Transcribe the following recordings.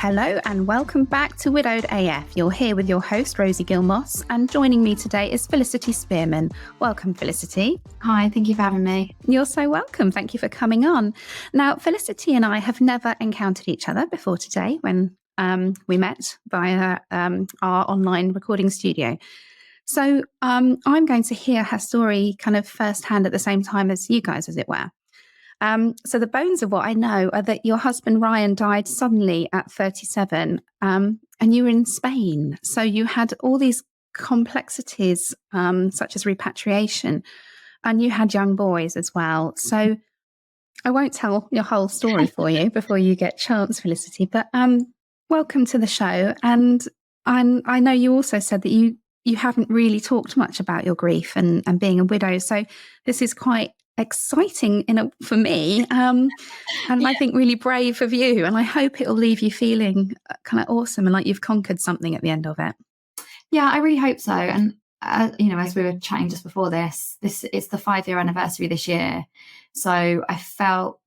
Hello and welcome back to Widowed AF. You're here with your host, Rosie Gilmoss, and joining me today is Felicity Spearman. Welcome, Felicity. Hi, thank you for having me. You're so welcome. Thank you for coming on. Now, Felicity and I have never encountered each other before today when we met via our online recording studio. So I'm going to hear her story kind of firsthand at the same time as you guys, as it were. So the bones of what I know are that your husband, Ryan, died suddenly at 37 and you were in Spain. So you had all these complexities, such as repatriation, and you had young boys as well. So I won't tell your whole story for you before you get a chance, Felicity, but welcome to the show. And I know you also said that you haven't really talked much about your grief and being a widow. So this is quite exciting for me, and I think really brave of you, and I hope it'll leave you feeling kind of awesome and like you've conquered something at the end of it. Yeah, I really hope so. And as we were chatting just before this it's the 5-year anniversary this year, so I felt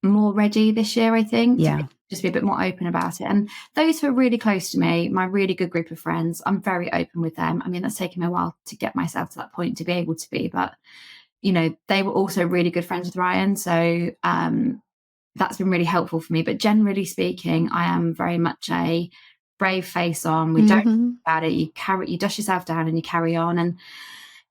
more ready this year, I think. Yeah, just be a bit more open about it. And those who are really close to me, my really good group of friends, I'm very open with them. I mean, that's taken me a while to get myself to that point to be able to be, but they were also really good friends with Ryan. So that's been really helpful for me. But generally speaking, I am very much a brave face on. We don't talk about it. You dust yourself down and you carry on. And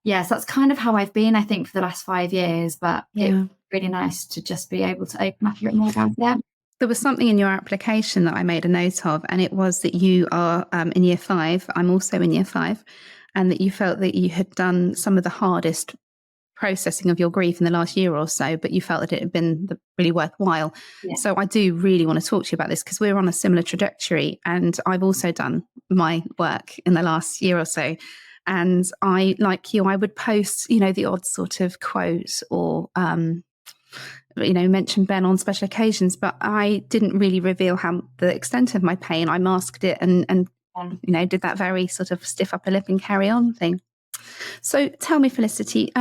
yes, that's kind of how I've been, I think, for the last 5 years. But it's really nice to just be able to open up a bit more about it. There was something in your application that I made a note of, and it was that you are in year 5. I'm also in year 5, and that you felt that you had done some of the hardest processing of your grief in the last year or so, but you felt that it had been really worthwhile. Yeah. So I do really want to talk to you about this because we're on a similar trajectory, and I've also done my work in the last year or so. And I, like you, I would post, the odd sort of quote or, mention Ben on special occasions, but I didn't really reveal the extent of my pain. I masked it and did that very sort of stiff upper lip and carry on thing. So tell me, Felicity,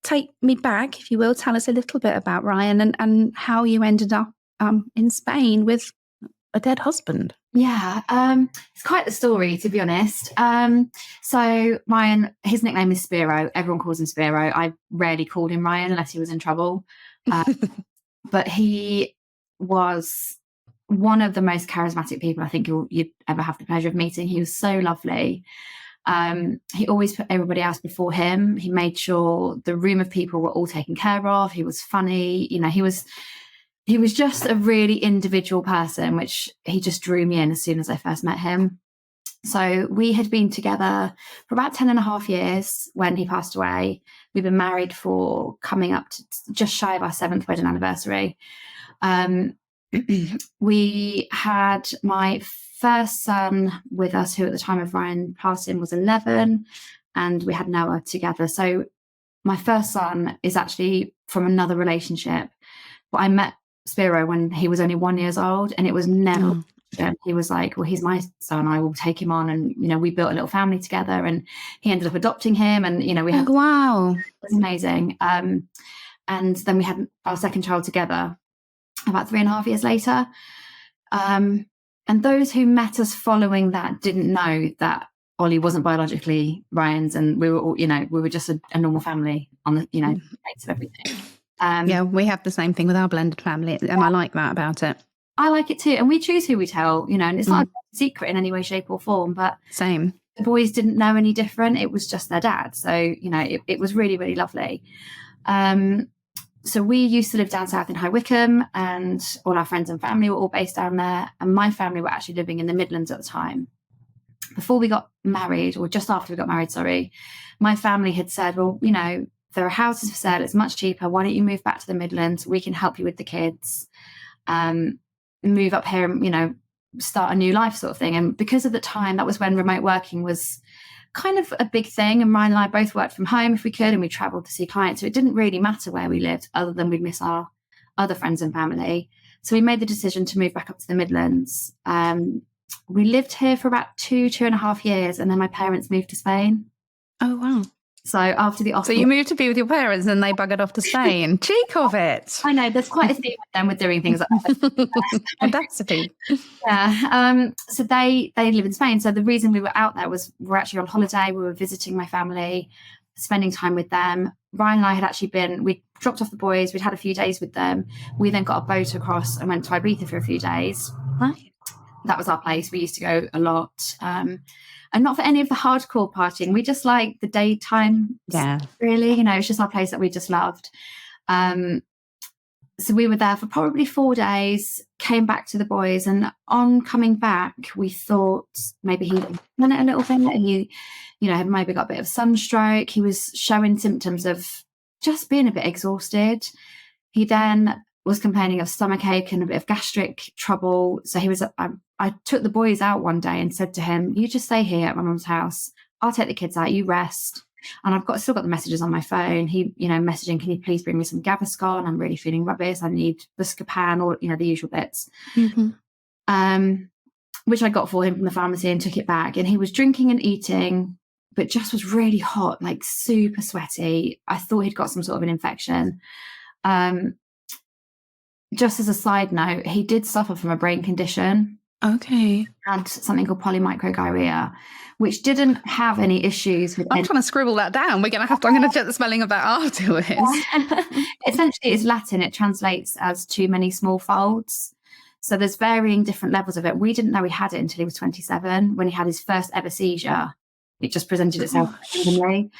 take me back, if you will. Tell us a little bit about Ryan and how you ended up in Spain with a dead husband. Yeah, it's quite the story, to be honest. So Ryan, his nickname is Spiro. Everyone calls him Spiro. I rarely called him Ryan unless he was in trouble. But he was one of the most charismatic people I think you'd ever have the pleasure of meeting. He was so lovely. He always put everybody else before him. He made sure the room of people were all taken care of. He was funny. He was just a really individual person, which he just drew me in as soon as I first met him. So we had been together for about 10 and a half years when he passed away. We've been married for coming up to just shy of our 7th wedding anniversary. We had my first son with us, who at the time of Ryan passing was 11, and we had Noah together. So my first son is actually from another relationship, but I met Spiro when he was only 1 year old, and it was never. He was like, well, he's my son, I will take him on. And we built a little family together, and he ended up adopting him, and we had wow, it was amazing. And then we had our second child together about 3.5 years later. And those who met us following that didn't know that Ollie wasn't biologically Ryan's, and we were all, we were just a normal family on the, rates of everything. Yeah, we have the same thing with our blended family, and I like that about it. I like it too, and we choose who we tell, and it's not a secret in any way, shape, or form. But same, the boys didn't know any different. It was just their dad, so it was really, really lovely. So we used to live down south in High Wycombe, and all our friends and family were all based down there. And my family were actually living in the Midlands at the time. Before we got married, or just after we got married, sorry, my family had said, well, there are houses for sale. It's much cheaper. Why don't you move back to the Midlands? We can help you with the kids. Move up here and, start a new life sort of thing. And because at the time, that was when remote working was kind of a big thing. And Ryan and I both worked from home if we could, and we traveled to see clients. So it didn't really matter where we lived, other than we'd miss our other friends and family. So we made the decision to move back up to the Midlands. We lived here for about 2.5 years, and then my parents moved to Spain. Oh, wow. So after the So you moved to be with your parents and they buggered off to Spain. Cheek of it. I know there's quite a theme with them with doing things like that. Audacity. Yeah. So they live in Spain. So the reason we were out there was we're actually on holiday. We were visiting my family, spending time with them. Ryan and I had actually we dropped off the boys. We'd had a few days with them. We then got a boat across and went to Ibiza for a few days. Right. That was our place. We used to go a lot. And not for any of the hardcore partying. We just like the daytime. Yeah. Really, it's just our place that we just loved. So we were there for probably 4 days, came back to the boys, and on coming back, we thought maybe he'd done it a little bit. He, had maybe got a bit of sunstroke. He was showing symptoms of just being a bit exhausted. He then was complaining of stomachache and a bit of gastric trouble. So he was, I took the boys out one day and said to him, you just stay here at my mum's house. I'll take the kids out, you rest. And I've still got the messages on my phone. He, messaging, can you please bring me some Gaviscon? I'm really feeling rubbish. I need Buscopan, or, the usual bits. Mm-hmm. Which I got for him from the pharmacy and took it back. And he was drinking and eating, but just was really hot, like super sweaty. I thought he'd got some sort of an infection. Just as a side note, he did suffer from a brain condition. Okay. And something called polymicrogyria, which didn't have any issues with. I'm trying to scribble that down. I'm going to check the spelling of that afterwards. Essentially, it's Latin. It translates as too many small folds. So there's varying different levels of it. We didn't know he had it until he was 27, when he had his first ever seizure. It just presented itself randomly.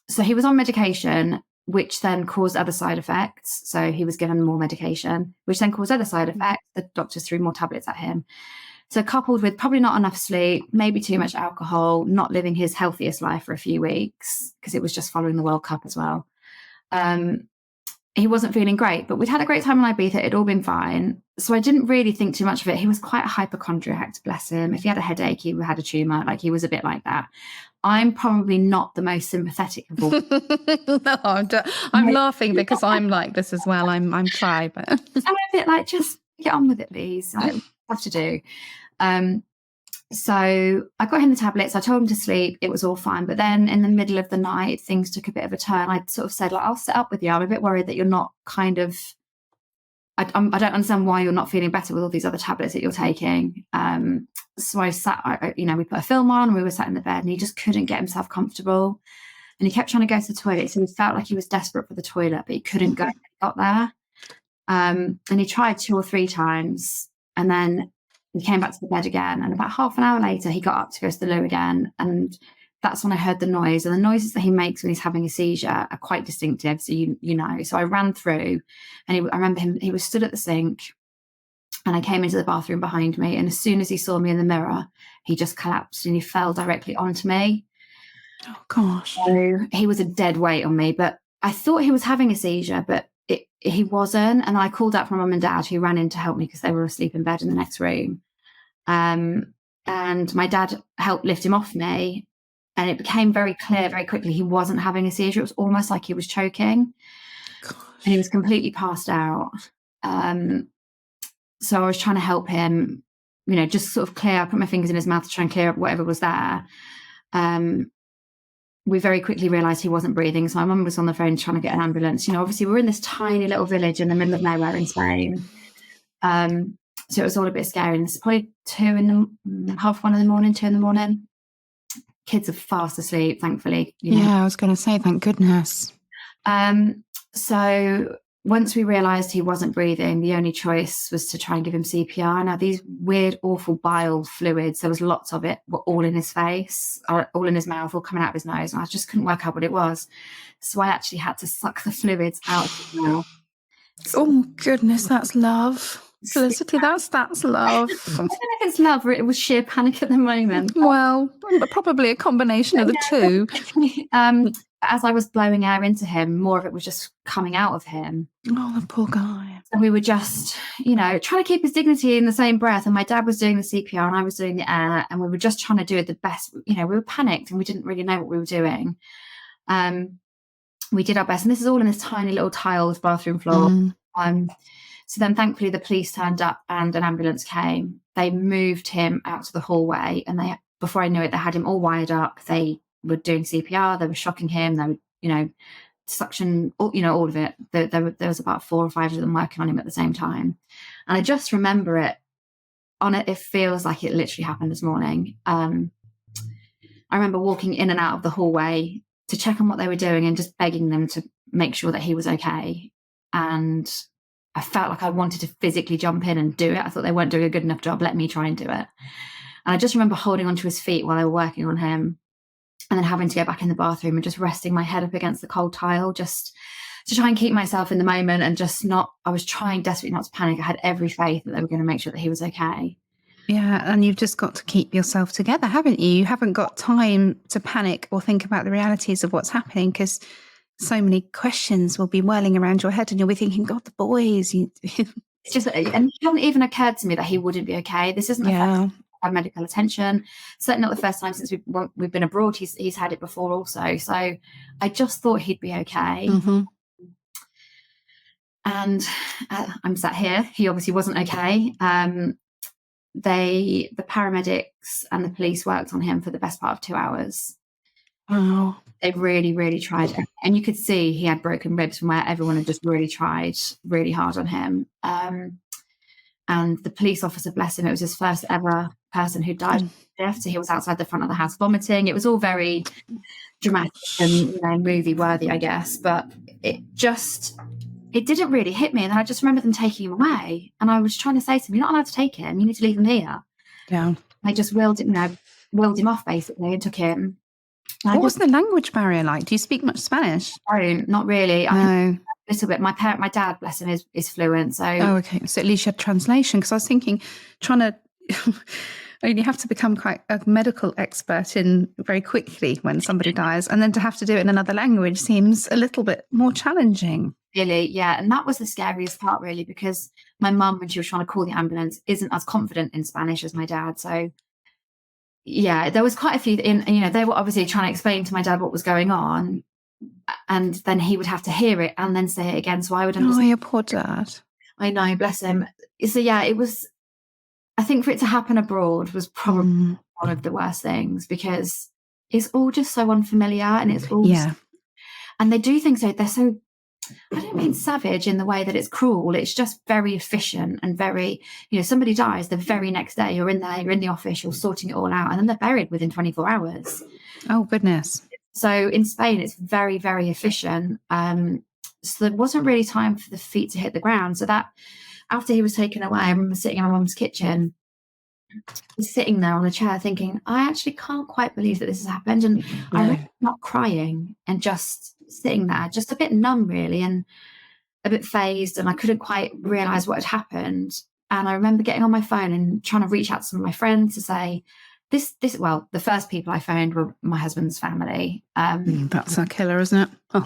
So he was on medication, which then caused other side effects. So he was given more medication, which then caused other side effects. The doctors threw more tablets at him. So coupled with probably not enough sleep, maybe too much alcohol, not living his healthiest life for a few weeks, because it was just following the World Cup as well. He wasn't feeling great, but we'd had a great time on Ibiza. It'd all been fine. So I didn't really think too much of it. He was quite a hypochondriac, bless him. If he had a headache, he had a tumour. Like, he was a bit like that. I'm probably not the most sympathetic of all. No, I'm laughing because I'm like this as well. I'm shy, but I'm a bit like, just get on with it, please. I have to do. So I got him the tablets. I told him to sleep. It was all fine. But then in the middle of the night, things took a bit of a turn. I sort of said, like, I'll sit up with you. I'm a bit worried that you're not kind of. I don't understand why you're not feeling better with all these other tablets that you're taking. So I sat, we put a film on and we were sat in the bed, and he just couldn't get himself comfortable. And he kept trying to go to the toilet. So he felt like he was desperate for the toilet, but he couldn't go when he got there. And he tried 2 or 3 times, and then he came back to the bed again. And about half an hour later, he got up to go to the loo again. And that's when I heard the noise. And the noises that he makes when he's having a seizure are quite distinctive. So, so I ran through, and I remember he was stood at the sink, and I came into the bathroom behind me. And as soon as he saw me in the mirror, he just collapsed and he fell directly onto me. Oh, gosh. So he was a dead weight on me, but I thought he was having a seizure, but he wasn't. And I called out for my mum and dad, who ran in to help me because they were asleep in bed in the next room. And my dad helped lift him off me, and it became very clear very quickly he wasn't having a seizure. It was almost like he was choking. Gosh. And he was completely passed out. So I was trying to help him, just sort of put my fingers in his mouth to try and clear up whatever was there. We very quickly realised he wasn't breathing. So my mum was on the phone trying to get an ambulance. Obviously we're in this tiny little village in the middle of nowhere in Spain. So it was all a bit scary. And it's probably 2 in the morning. Kids are fast asleep, thankfully. Yeah, I was going to say, thank goodness. So once we realised he wasn't breathing, the only choice was to try and give him CPR. Now, these weird, awful bile fluids, there was lots of it, were all in his face, or all in his mouth, all coming out of his nose. And I just couldn't work out what it was. So I actually had to suck the fluids out of his mouth. Oh, goodness, that's love. Felicity, that's love. I don't know if it's love or it was sheer panic at the moment. Well, probably a combination of the two. As I was blowing air into him, more of it was just coming out of him. Oh, the poor guy. And we were just, trying to keep his dignity in the same breath. And my dad was doing the CPR and I was doing the air, and we were just trying to do it the best. We were panicked and we didn't really know what we were doing. We did our best. And this is all in this tiny little tiled bathroom floor. So then thankfully the police turned up and an ambulance came. They moved him out to the hallway, and before I knew it, they had him all wired up. They were doing CPR, they were shocking him, they were, suction, all of it. There was about 4 or 5 of them working on him at the same time. And I just remember it feels like it literally happened this morning. I remember walking in and out of the hallway to check on what they were doing and just begging them to make sure that he was okay. And I felt like I wanted to physically jump in and do it. I thought they weren't doing a good enough job. Let me try and do it. And I just remember holding onto his feet while they were working on him, and then having to go back in the bathroom and just resting my head up against the cold tile just to try and keep myself in the moment and I was trying desperately not to panic. I had every faith that they were going to make sure that he was okay. Yeah, and you've just got to keep yourself together, haven't you? You haven't got time to panic or think about the realities of what's happening, because so many questions will be whirling around your head and you'll be thinking, God, the boys. It's just, and it hadn't even occurred to me that he wouldn't be okay. This isn't had medical attention. Certainly not the first time since we've been abroad. He's had it before also. So I just thought he'd be okay. Mm-hmm. And I'm sat here. He obviously wasn't okay. The paramedics and the police worked on him for the best part of 2 hours. Oh. They really, really tried. And you could see he had broken ribs from where everyone had just really tried really hard on him. And the police officer, bless him, it was his first ever person who died of shift. So he was outside the front of the house vomiting. It was all very dramatic and movie worthy, I guess. But it didn't really hit me. And then I just remember them taking him away. And I was trying to say to him, you're not allowed to take him. You need to leave him here. Yeah. I just willed him off basically and took him. What was the language barrier like? Do you speak much Spanish? Not really. No. A little bit. My dad, bless him, is fluent. So okay. So at least you had translation, because I was thinking, trying to you have to become quite a medical expert in very quickly when somebody dies, and then to have to do it in another language seems a little bit more challenging. Really, yeah. And that was the scariest part, really, because my mum, when she was trying to call the ambulance, isn't as confident in Spanish as my dad. So yeah, there was quite a few they were obviously trying to explain to my dad what was going on, and then he would have to hear it and then say it again. So I would understand. Oh, your poor dad. I know, bless him. So yeah, it was, I think for it to happen abroad was probably one of the worst things, because it's all just so unfamiliar, and it's all, and they do things so, they're so, I don't mean savage in the way that it's cruel. It's just very efficient and very, somebody dies the very next day, you're in the office, you're sorting it all out, and then they're buried within 24 hours. Oh, goodness. So in Spain, it's very, very efficient. So there wasn't really time for the feet to hit the ground. So that after he was taken away, I remember sitting in my mum's kitchen, sitting there on a chair thinking, I actually can't quite believe that this has happened. And I remember not crying and just sitting there, just a bit numb really, and a bit phased, and I couldn't quite realise what had happened. And I remember getting on my phone and trying to reach out to some of my friends to say, the first people I phoned were my husband's family. That's a killer, isn't it? Oh,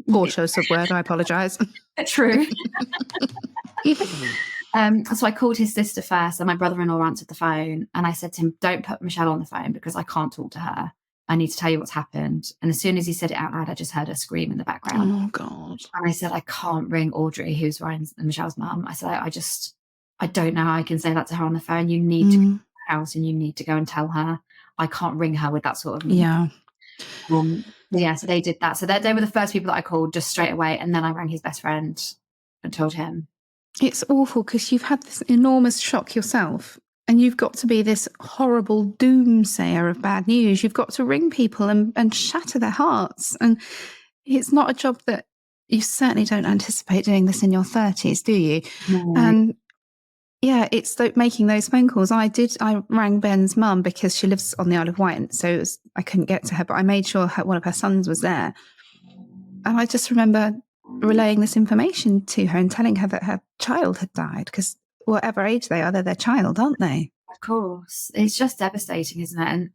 poor choice of word, I apologise. True. So I called his sister first, and my brother-in-law answered the phone, and I said to him, don't put Michelle on the phone because I can't talk to her. I need to tell you what's happened. And as soon as he said it out loud, I just heard her scream in the background. Oh, God. And I said, I can't ring Audrey, who's Ryan and Michelle's mum. I said, I don't know how I can say that to her on the phone. You need to go to the house and you need to go and tell her. I can't ring her with that sort of... Yeah. So they did that. So they were the first people that I called just straight away. And then I rang his best friend and told him. It's awful because you've had this enormous shock yourself, and you've got to be this horrible doomsayer of bad news. You've got to ring people and shatter their hearts. And it's not a job that you certainly don't anticipate doing this in your 30s, do you? No. And yeah, it's making those phone calls. I rang Ben's mum because she lives on the Isle of Wight, so I couldn't get to her, but I made sure one of her sons was there. And I just remember relaying this information to her and telling her that her child had died, because whatever age they are, they're their child, aren't they? Of course. It's just devastating, isn't it? And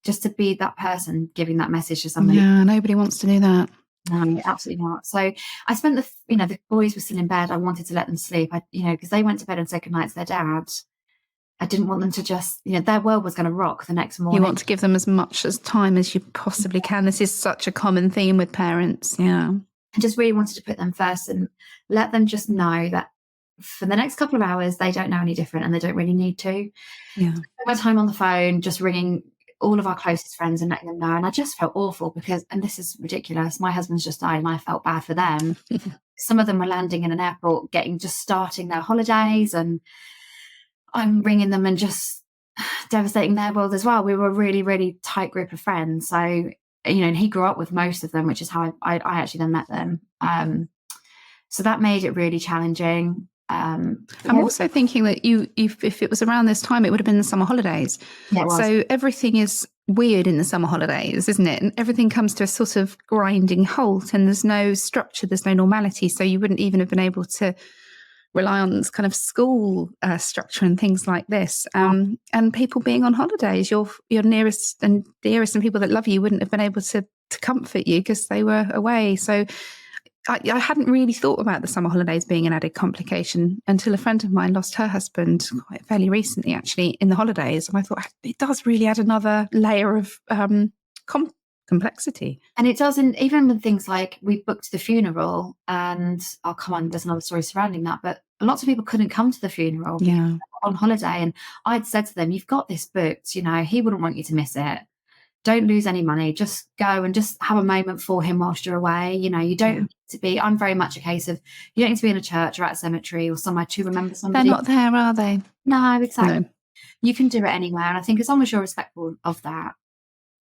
just to be that person giving that message to somebody. Yeah, nobody wants to do that. No, absolutely not. So I spent the boys were still in bed. I wanted to let them sleep, because they went to bed and said goodnight to their dad. I didn't want them to just, their world was going to rock the next morning. You want to give them as much time as you possibly can. This is such a common theme with parents. Yeah. I just really wanted to put them first and let them just know that for the next couple of hours, they don't know any different and they don't really need to. Yeah. My time on the phone, just ringing all of our closest friends and letting them know. And I just felt awful because, and this is ridiculous, my husband's just died and I felt bad for them. Some of them were landing in an airport, just starting their holidays, and I'm ringing them and just devastating their world as well. We were a really, really tight group of friends. So, and he grew up with most of them, which is how I actually then met them. So that made it really challenging. I'm also thinking that if it was around this time, it would have been the summer holidays. Yeah, it was. So everything is weird in the summer holidays, isn't it? And everything comes to a sort of grinding halt, and there's no structure, there's no normality. So you wouldn't even have been able to rely on this kind of school structure and things like this. And people being on holidays, your nearest and dearest and people that love you wouldn't have been able to comfort you because they were away. So I hadn't really thought about the summer holidays being an added complication until a friend of mine lost her husband quite fairly recently, actually, in the holidays. And I thought it does really add another layer of complexity. And it doesn't, even with things like we booked the funeral, and I'll come on, there's another story surrounding that, but lots of people couldn't come to the funeral on holiday. And I'd said to them, you've got this booked, he wouldn't want you to miss it. Don't lose any money. Just go and just have a moment for him whilst you're away. You don't need to be, I'm very much a case of, you don't need to be in a church or at a cemetery or somewhere to remember somebody. They're not there, are they? No, exactly. No. You can do it anywhere. And I think as long as you're respectful of that.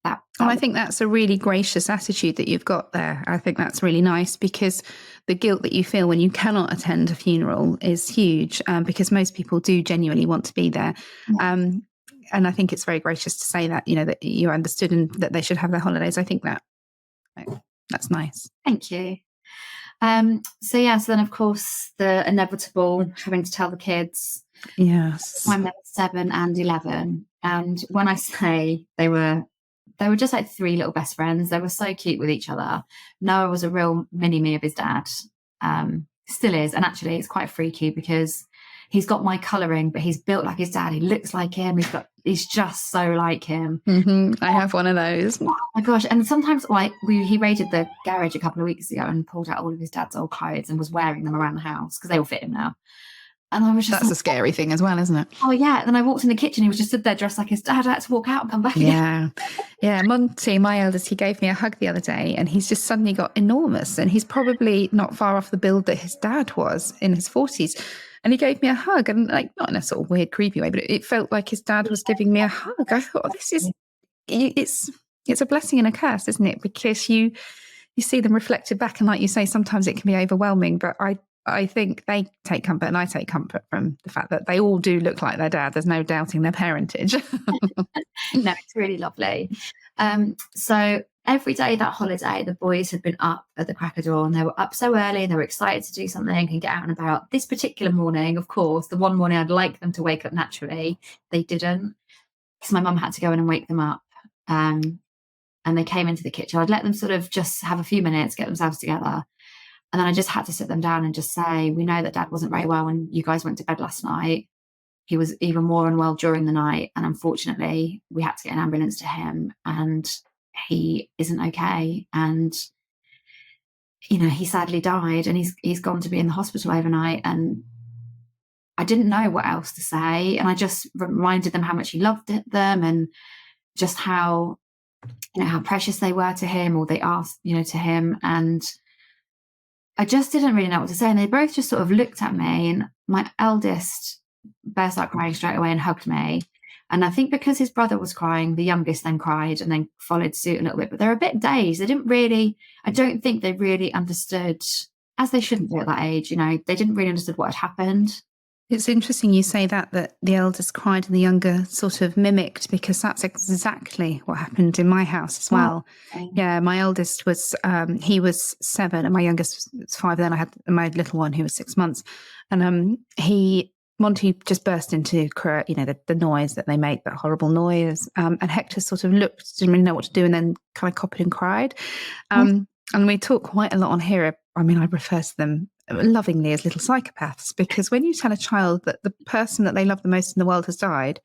And I think that's a really gracious attitude that you've got there. I think that's really nice, because the guilt that you feel when you cannot attend a funeral is huge, because most people do genuinely want to be there. And I think it's very gracious to say that, that you understood and that they should have their holidays. I think that's nice. Thank you. So then, of course, the inevitable having to tell the kids. Yes. I'm 7 and 11. And when I say they were just like 3 little best friends. They were so cute with each other. Noah was a real mini-me of his dad. Still is. And actually, it's quite freaky because he's got my colouring, but he's built like his dad. He looks like him. He's just so like him. Mm-hmm. I have one of those. Oh my gosh. And sometimes he raided the garage a couple of weeks ago and pulled out all of his dad's old clothes and was wearing them around the house because they all fit him now. And I was just That's a scary thing as well, isn't it? Oh, yeah. And then I walked in the kitchen. He was just stood there dressed like his dad. I had to walk out and come back again. Yeah. Monty, my eldest, he gave me a hug the other day, and he's just suddenly got enormous. And he's probably not far off the build that his dad was in his 40s. And he gave me a hug, and not in a sort of weird, creepy way, but it felt like his dad was giving me a hug. I thought, it's a blessing and a curse, isn't it? Because you see them reflected back, and like you say, sometimes it can be overwhelming. But I think they take comfort, and I take comfort from the fact that they all do look like their dad. There's no doubting their parentage. No, it's really lovely. So every day that holiday, the boys had been up at the crack of dawn, and they were up so early and they were excited to do something and get out and about. This particular morning, of course, the one morning I'd like them to wake up naturally, they didn't, because my mum had to go in and wake them up. And they came into the kitchen. I'd let them sort of just have a few minutes, get themselves together. And then I just had to sit them down and just say, we know that Dad wasn't very well when you guys went to bed last night. He was even more unwell during the night. And unfortunately, we had to get an ambulance to him, and he isn't okay. And, he sadly died, and he's gone to be in the hospital overnight. And I didn't know what else to say. And I just reminded them how much he loved them, and just how precious they were to him, or they are, to him. And I just didn't really know what to say. And they both just sort of looked at me, and my eldest burst out crying straight away and hugged me. And I think because his brother was crying, the youngest then cried and then followed suit a little bit. But they're a bit dazed. I don't think they really understood, as they shouldn't do at that age, they didn't really understand what had happened. It's interesting you say that the eldest cried and the younger sort of mimicked, because that's exactly what happened in my house as well. Okay. Yeah, my eldest was, he was 7 and my youngest was 5. Then I had my little one who was 6 months. And Monty just burst into, the noise that they make, that horrible noise. And Hector sort of looked, didn't really know what to do, and then kind of copied and cried. And we talk quite a lot on here. I refer to them lovingly as little psychopaths, because when you tell a child that the person that they love the most in the world has died,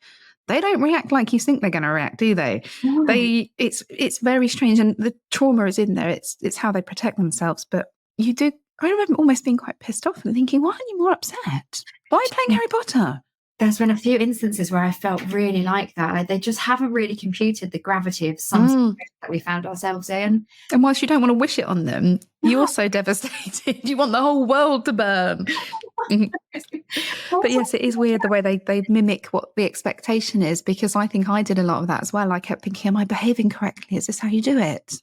they don't react like you think they're going to react, do they? No. It's very strange, and the trauma is in there. It's how they protect themselves. But you do. I remember almost being quite pissed off and thinking, why aren't you more upset? Why are you playing Harry Potter? there's been a few instances where I felt really like that. They just haven't really computed the gravity of some situation that we found ourselves in. And whilst you don't want to wish it on them, you're so devastated. You want the whole world to burn. But yes, it is weird the way they mimic what the expectation is, because I think I did a lot of that as well. I kept thinking, am I behaving correctly? Is this how you do it?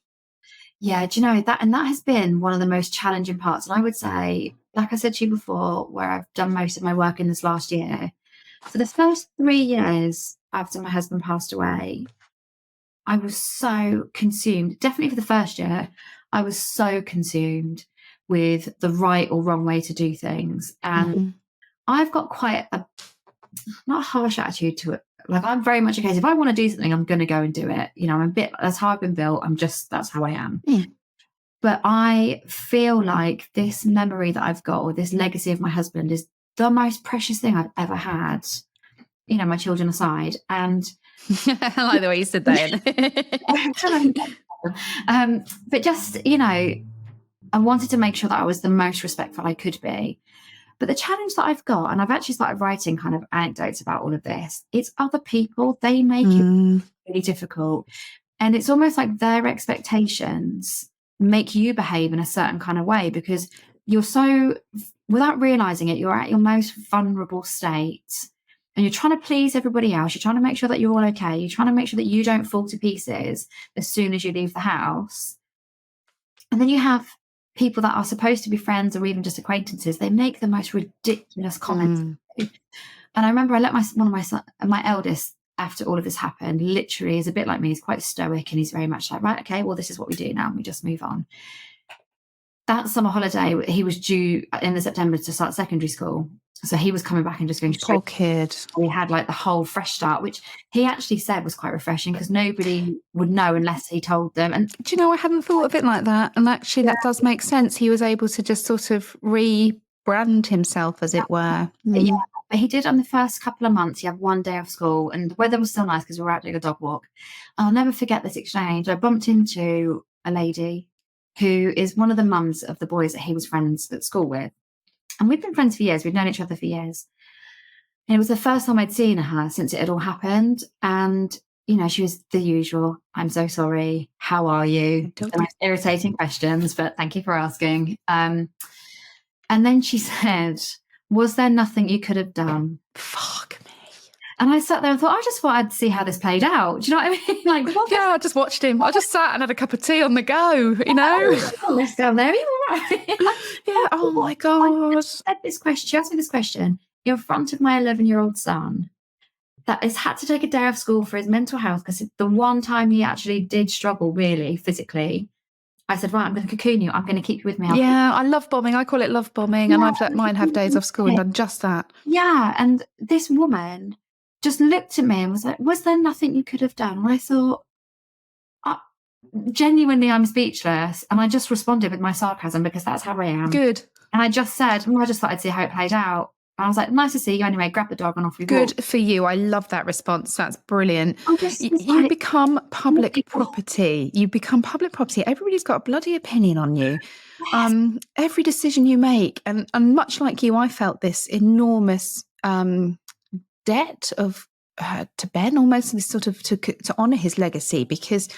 Yeah, do you know that? And that has been one of the most challenging parts. And I would say, like I said to you before, where I've done most of my work in this last year, for the first 3 years after my husband passed away, I was so consumed. Definitely for the first year, I was so consumed with the right or wrong way to do things. And I've got quite a, not a harsh attitude to it. Like, I'm very much a case, if I want to do something, I'm going to go and do it. You know, I'm a bit, that's how I've been built. That's how I am. But I feel like this memory that I've got, or this legacy of my husband, is the most precious thing I've ever had, you know, my children aside. And I like the way you said that. But just, you know, I wanted to make sure that I was the most respectful I could be. But the challenge that I've got, and I've actually started writing kind of anecdotes about all of this, it's other people. They make it really difficult. And it's almost like their expectations make you behave in a certain kind of way, because you're so, without realizing it, you're at your most vulnerable state. And you're trying to please everybody else. You're trying to make sure that you're all okay. You're trying to make sure that you don't fall to pieces as soon as you leave the house. And then you have people that are supposed to be friends or even just acquaintances. They make the most ridiculous comments. And I remember I let my eldest, after all of this happened, literally is a bit like me. He's quite stoic, and he's very much like, right, okay, well, this is what we do now, and we just move on. That summer holiday, he was due in the September to start secondary school. So he was coming back and just going straight. Poor kid. We had like the whole fresh start, which he actually said was quite refreshing, because nobody would know unless he told them. And do you know, I hadn't thought of it like that. And actually that does make sense. He was able to just sort of rebrand himself, as it were. Yeah, but he did on the first couple of months. He had one day off school, and the weather was still nice because we were out doing a dog walk. I'll never forget this exchange. I bumped into a lady who is one of the mums of the boys that he was friends at school with. And we've been friends for years. We've known each other for years. And it was the first time I'd seen her since it had all happened. And, you know, she was the usual, I'm so sorry, how are you? The most irritating questions, but thank you for asking. And then she said, was there nothing you could have done? Fuck me. And I sat there and thought, I just thought I'd see how this played out. Do you know what I mean? Like, what? Yeah, I just watched him. I just sat and had a cup of tea on the go, you know? Let's go there. Are you all right? Yeah, oh my God. I said this question, she asked me this question in front of my 11-year-old son, that has had to take a day off school for his mental health, because the one time he actually did struggle really physically, I said, right, I'm going to cocoon you. I'm going to keep you with me. Yeah, I love bombing. I call it love bombing. And I've let mine have days off school and done just that. Yeah. And this woman just looked at me and was like, was there nothing you could have done? And I thought, genuinely, I'm speechless. And I just responded with my sarcasm, because that's how I am. Good. And I just said, I just thought I'd see how it played out. And I was like, nice to see you anyway. Grab the dog and off we go. Good for you. I love that response. That's brilliant. You become public property. You become public property. Everybody's got a bloody opinion on you. Yes. Every decision you make. And much like you, I felt this enormous debt of to Ben, almost this sort of to honour his legacy, because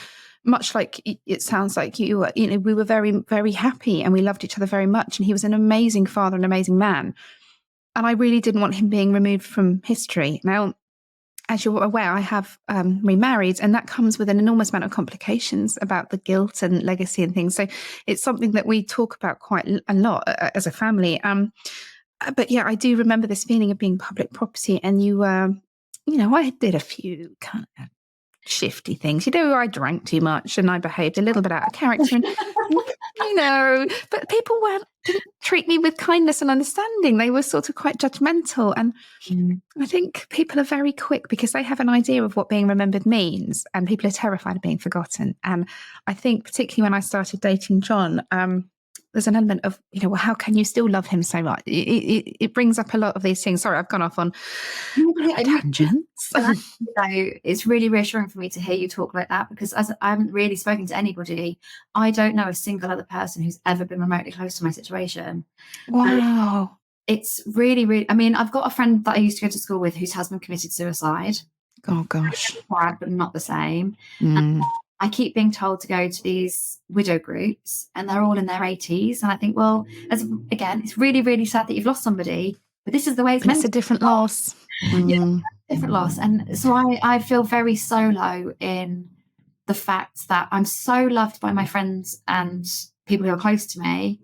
much like it sounds like you know, we were very, very happy and we loved each other very much. And he was an amazing father, an amazing man. And I really didn't want him being removed from history. Now, as you're aware, I have remarried, and that comes with an enormous amount of complications about the guilt and legacy and things. So it's something that we talk about quite a lot as a family. But yeah, I do remember this feeling of being public property. And you know, I did a few kind of shifty things. You know, I drank too much and I behaved a little bit out of character. And, you know, but people didn't treat me with kindness and understanding. They were sort of quite judgmental. And I think people are very quick, because they have an idea of what being remembered means, and people are terrified of being forgotten. And I think particularly when I started dating John, there's an element of, you know, well, how can you still love him so much? It brings up a lot of these things. Sorry, I've gone off on tangents. So it's really reassuring for me to hear you talk like that, because as I haven't really spoken to anybody, I don't know a single other person who's ever been remotely close to my situation. Wow. it's really, really, I mean, I've got a friend that I used to go to school with whose husband committed suicide. Oh, gosh. Bad, but not the same. Mm. I keep being told to go to these widow groups and they're all in their 80s. And I think, well, again, it's really, really sad that you've lost somebody, but this is the way it's meant It's a different loss. Yeah, different loss. And so I feel very solo in the fact that I'm so loved by my friends and people who are close to me,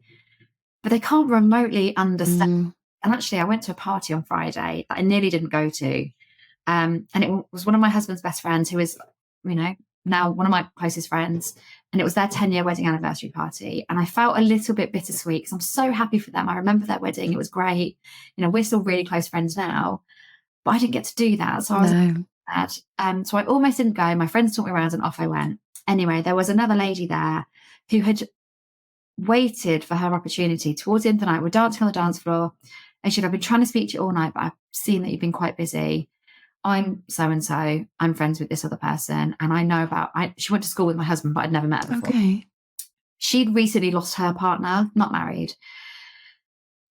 but they can't remotely understand. And actually, I went to a party on Friday that I nearly didn't go to. And it was one of my husband's best friends who is, now one of my closest friends. And it was their 10-year wedding anniversary party. And I felt a little bit bittersweet because I'm so happy for them. I remember their wedding. It was great. We're still really close friends now, but I didn't get to do that. So I was sad. So I almost didn't go. My friends took me around and off I went. Anyway, there was another lady there who had waited for her opportunity. Towards the end of the night, we're dancing on the dance floor. And she said, I've been trying to speak to you all night, but I've seen that you've been quite busy. I'm so-and-so, I'm friends with this other person. And I know she went to school with my husband, but I'd never met her before. Okay. She'd recently lost her partner, not married.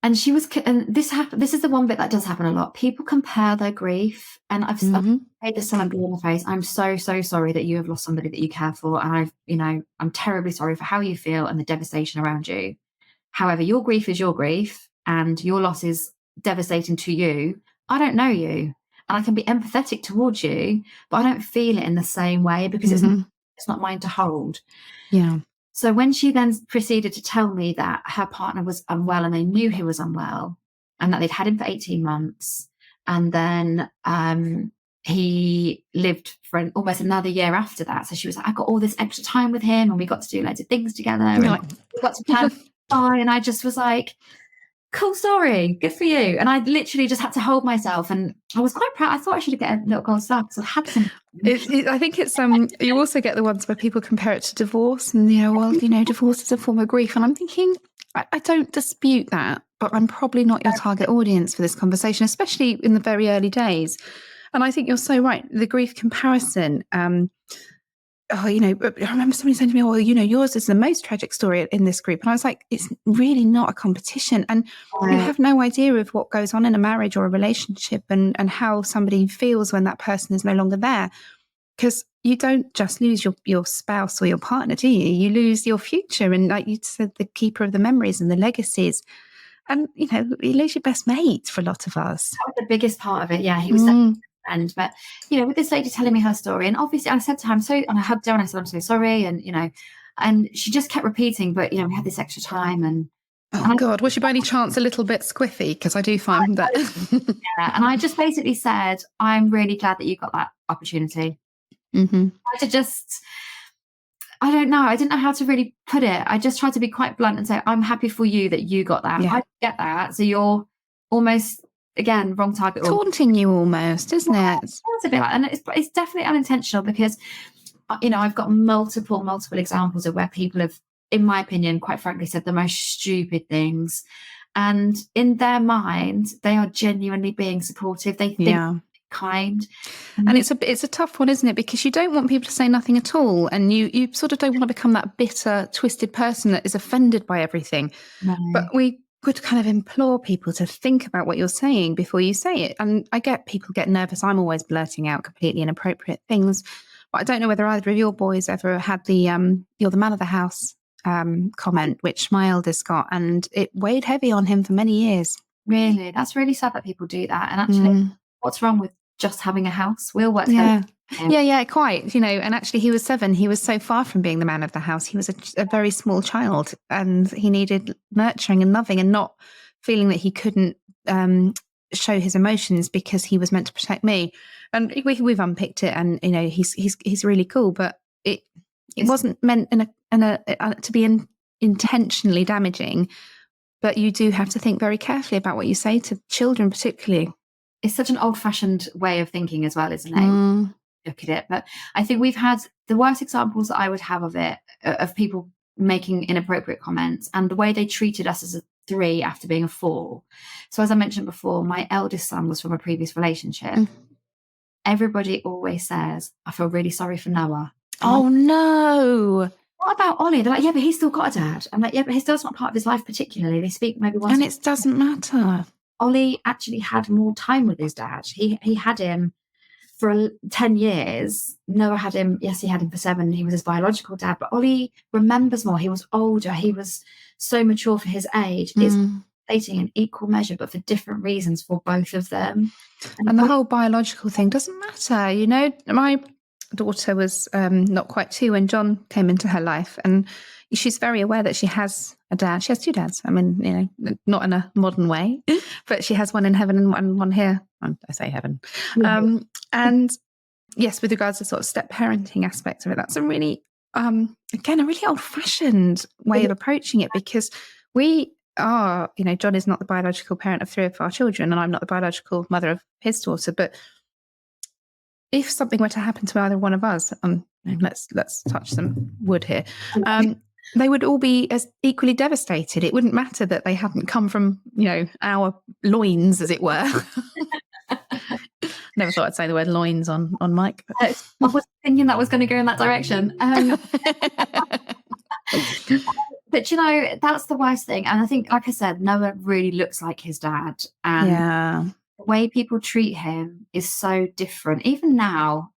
And this happened. This is the one bit that does happen a lot. People compare their grief. And I've made this sound blue in the face. I'm so, so sorry that you have lost somebody that you care for. And I'm terribly sorry for how you feel and the devastation around you. However, your grief is your grief and your loss is devastating to you. I don't know you. And I can be empathetic towards you, but I don't feel it in the same way because it's not mine to hold. Yeah. So when she then proceeded to tell me that her partner was unwell and they knew he was unwell and that they'd had him for 18 months and then he lived for almost another year after that. So she was like, I got all this extra time with him and we got to do loads of things together and we got to plan. And I just was like, cool story, good for you. And I literally just had to hold myself and I was quite proud. I thought I should get a little gold star because I had some. I think it's you also get the ones where people compare it to divorce and divorce is a form of grief, and I'm thinking I don't dispute that, but I'm probably not your target audience for this conversation, especially in the very early days. And I think you're so right, the grief comparison. I remember somebody saying to me, well, yours is the most tragic story in this group. And I was like, it's really not a competition. And you have no idea of what goes on in a marriage or a relationship and how somebody feels when that person is no longer there. Because you don't just lose your spouse or your partner, do you? You lose your future. And like you said, the keeper of the memories and the legacies. And, you lose your best mate for a lot of us. That was the biggest part of it. Yeah, he was friend. But with this lady telling me her story, and obviously I said to her, and I hugged her and I said, I'm so sorry, and and she just kept repeating, but we had this extra time, and God, was she by any chance a little bit squiffy? Because I do find that. And I just basically said, I'm really glad that you got that opportunity. I don't know. I didn't know how to really put it. I just tried to be quite blunt and say, I'm happy for you that you got that. I get that. So you're almost, again, wrong target. Taunting you almost, isn't it? It's a bit like, and it's definitely unintentional because, I've got multiple examples of where people have, in my opinion, quite frankly, said the most stupid things. And in their mind, they are genuinely being supportive. They think kind. And it's a tough one, isn't it? Because you don't want people to say nothing at all. And you sort of don't want to become that bitter, twisted person that is offended by everything. No. But we would kind of implore people to think about what you're saying before you say it. And I get people get nervous. I'm always blurting out completely inappropriate things. But I don't know whether either of your boys ever had the you're the man of the house comment, which my eldest got. And it weighed heavy on him for many years. Really? That's really sad that people do that. And actually, what's wrong with just having a house? We'll work together. Yeah, quite. And actually he was 7. He was so far from being the man of the house. He was a very small child and he needed nurturing and loving and not feeling that he couldn't show his emotions because he was meant to protect me. And we've unpicked it and, he's really cool, but it wasn't meant to be intentionally damaging, but you do have to think very carefully about what you say to children particularly. It's such an old-fashioned way of thinking as well, isn't it? Look at it. But I think we've had the worst examples that I would have of it, of people making inappropriate comments and the way they treated us as a 3 after being a 4. So as I mentioned before, my eldest son was from a previous relationship. Everybody always says, I feel really sorry for Noah. Oh, no. What about Ollie? They're like, yeah, but he's still got a dad. I'm like, yeah, but his dad's not part of his life particularly. They speak maybe once. And it doesn't matter. Ollie actually had more time with his dad. He had him for 10 years. Noah had him, yes, he had him for 7. He was his biological dad, but Ollie remembers more. He was older. He was so mature for his age. It's dating in equal measure, but for different reasons for both of them. And the whole biological thing doesn't matter. You know, my daughter was not quite 2 when John came into her life, and she's very aware that she has a dad. She has 2 dads. I mean, you know, not in a modern way, but she has one in heaven and one here. I say heaven. And yes, with regards to sort of step parenting aspects of it, that's a really, again, a really old-fashioned way of approaching it, because we are, you know, John is not the biological parent of 3 of our children, and I'm not the biological mother of his daughter. But if something were to happen to either one of us, let's touch some wood here, they would all be as equally devastated. It wouldn't matter that they hadn't come from, you know, our loins, as it were. Never thought I'd say the word loins on mic. I was thinking that was going to go in that direction. But, you know, that's the worst thing. And I think, like I said, Noah really looks like his dad. And the way people treat him is so different. Even now,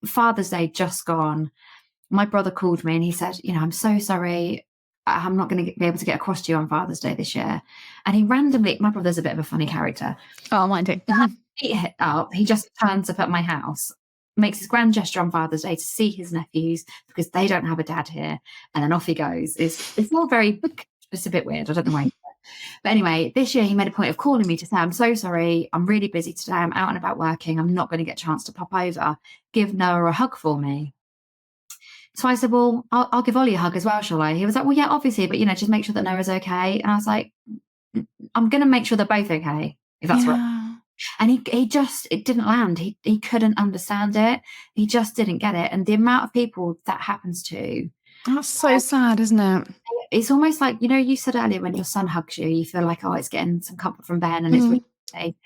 Father's Day just gone, my brother called me and he said, you know, I'm so sorry. I'm not going to be able to get across to you on Father's Day this year. And he randomly, my brother's a bit of a funny character. Oh, mine too. He just turns up at my house, makes his grand gesture on Father's Day to see his nephews because they don't have a dad here, and then off he goes. It's all very, it's a bit weird. I don't know why. But anyway, this year he made a point of calling me to say, I'm so sorry, I'm really busy today, I'm out and about working, I'm not going to get a chance to pop over. Give Noah a hug for me. So I said, well, I'll give Ollie a hug as well, shall I? He was like, well, yeah, obviously, but, you know, just make sure that Noah's okay. And I was like, I'm going to make sure they're both okay, if that's right. And it didn't land. He couldn't understand it. He just didn't get it. And the amount of people that happens to. That's so sad, isn't it? It's almost like, you know, you said earlier when your son hugs you, you feel like, oh, it's getting some comfort from Ben, and it's really safe.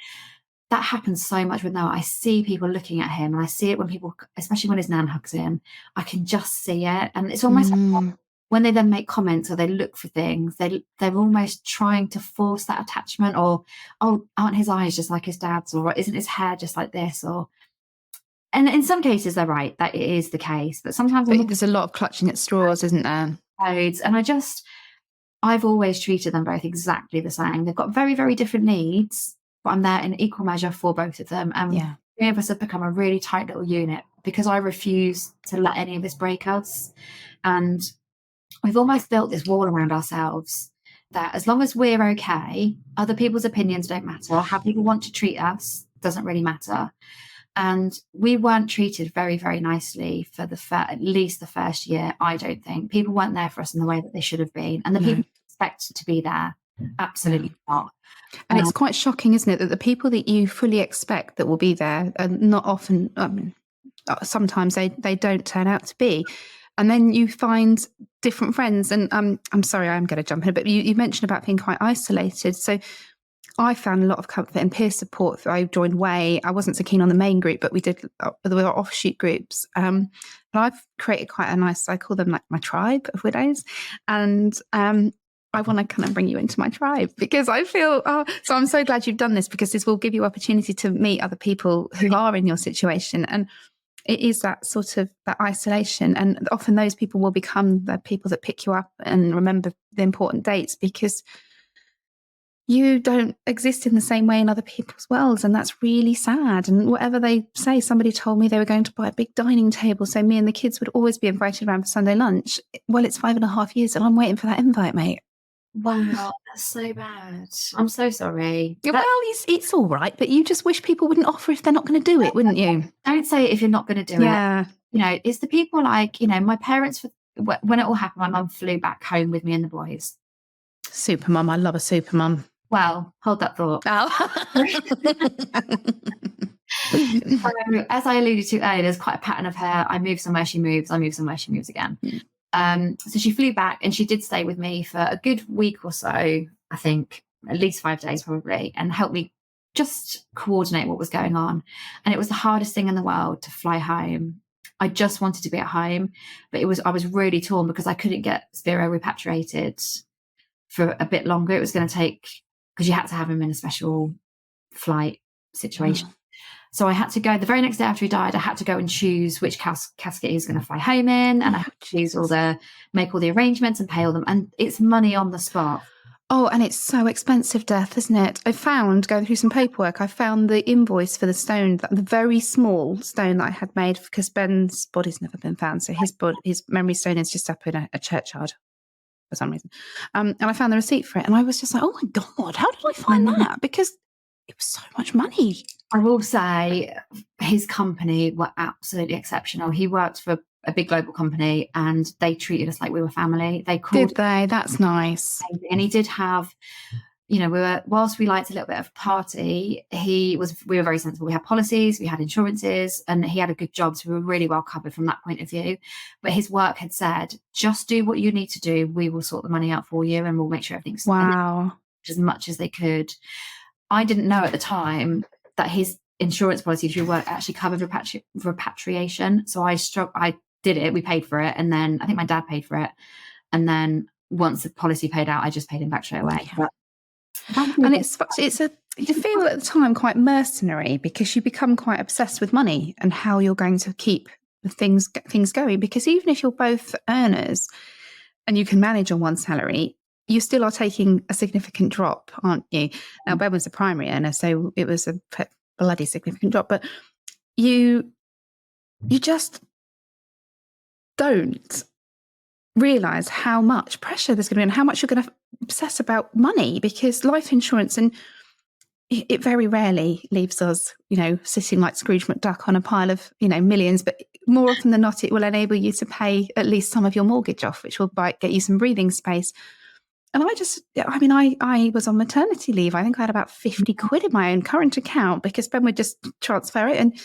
That happens so much with Noah. I see people looking at him, and I see it when people, especially when his nan hugs him, I can just see it. And it's almost like when they then make comments or they look for things, they're almost trying to force that attachment, or, oh, aren't his eyes just like his dad's, or isn't his hair just like this, or, and in some cases they're right, that it is the case, but sometimes there's a lot of clutching at straws, isn't there? And I've always treated them both exactly the same. They've got very, very different needs, but I'm there in equal measure for both of them. And 3 of us have become a really tight little unit because I refuse to let any of this break us. And we've almost built this wall around ourselves that as long as we're okay, other people's opinions don't matter. How people want to treat us doesn't really matter. And we weren't treated very, very nicely for at least the first year, I don't think. People weren't there for us in the way that they should have been. And the people expect to be there, absolutely not. And it's quite shocking, isn't it, that the people that you fully expect that will be there are not often, sometimes they don't turn out to be. And then you find different friends. And I'm sorry, I'm going to jump in, but you mentioned about being quite isolated. So I found a lot of comfort in peer support. I joined Way. I wasn't so keen on the main group, but there were offshoot groups. And I've created quite a nice, I call them like my tribe of widows. And I want to kind of bring you into my tribe because I feel, so I'm so glad you've done this, because this will give you opportunity to meet other people who are in your situation. And it is that sort of that isolation. And often those people will become the people that pick you up and remember the important dates, because you don't exist in the same way in other people's worlds. And that's really sad. And whatever they say, somebody told me they were going to buy a big dining table so me and the kids would always be invited around for Sunday lunch. Well, it's 5.5 years and I'm waiting for that invite, mate. Wow, that's so bad. I'm so sorry. Well, it's all right, but you just wish people wouldn't offer if they're not going to do it, wouldn't you? Don't say it if you're not going to do it. You know, it's the people like, you know, my parents, when it all happened, my mum flew back home with me and the boys. Super mum. I love a super mum. Well, hold that thought. So, as I alluded to earlier, there's quite a pattern of her. I move somewhere, she moves. I move somewhere, she moves again. So she flew back and she did stay with me for a good week or so, I think, at least 5 days probably, and helped me just coordinate what was going on. And it was the hardest thing in the world to fly home. I just wanted to be at home, but I was really torn because I couldn't get Spiro repatriated for a bit longer. It was going to take, because you had to have him in a special flight situation. So I had to go the very next day after he died. I had to go and choose which casket he was going to fly home in, and I had to choose make all the arrangements and pay all them. And it's money on the spot. Oh, and it's so expensive, death, isn't it? Going through some paperwork, I found the invoice for the stone, the very small stone that I had made, because Ben's body's never been found. So his memory stone is just up in a churchyard for some reason. And I found the receipt for it, and I was just like, oh my God, how did I find that? Because it was so much money. I will say his company were absolutely exceptional. He worked for a big global company, and they treated us like we were family. Did they? That's nice. And he did have, whilst we liked a little bit of party, we were very sensible. We had policies, we had insurances, and he had a good job. So we were really well covered from that point of view. But his work had said, just do what you need to do. We will sort the money out for you, and we'll make sure everything's as much as they could. I didn't know at the time that his insurance policy through work actually covered repatriation. So I did it. We paid for it, and then I think my dad paid for it. And then once the policy paid out, I just paid him back straight away. Yeah. And you feel at the time quite mercenary, because you become quite obsessed with money and how you're going to keep the things going. Because even if you're both earners and you can manage on one salary, you still are taking a significant drop, aren't you? Now, Ben was a primary earner, so it was a bloody significant drop. But you just don't realise how much pressure there's going to be and how much you're going to obsess about money, because life insurance, and it very rarely leaves us, sitting like Scrooge McDuck on a pile of, millions. But more often than not, it will enable you to pay at least some of your mortgage off, which will get you some breathing space. And I was on maternity leave. I think I had about 50 quid in my own current account, because Ben would just transfer it. And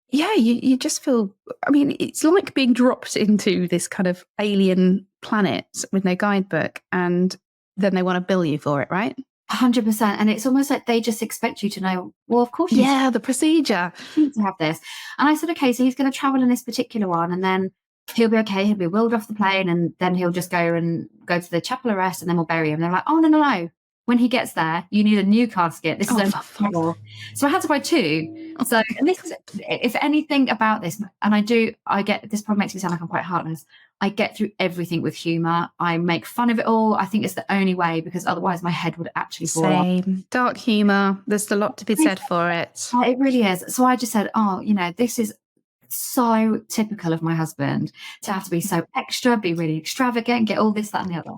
yeah, you just feel, it's like being dropped into this kind of alien planet with no guidebook, and then they want to bill you for it, right? 100%. And it's almost like they just expect you to know, well, of course. The procedure. You need to have this. And I said, okay, so he's going to travel in this particular one, and then he'll be okay. He'll be wheeled off the plane, and then he'll just go to the chapel of rest, and then we'll bury him. And they're like, oh, no. When he gets there, you need a new casket. This is four. So I had to buy two. So this is, if anything about this, and I get, this probably makes me sound like I'm quite heartless. I get through everything with humour. I make fun of it all. I think it's the only way, because otherwise my head would actually fall off. Dark humour. There's a lot to be said for it. It really is. So I just said, this is so typical of my husband to have to be so extra, be really extravagant, get all this, that, and the other.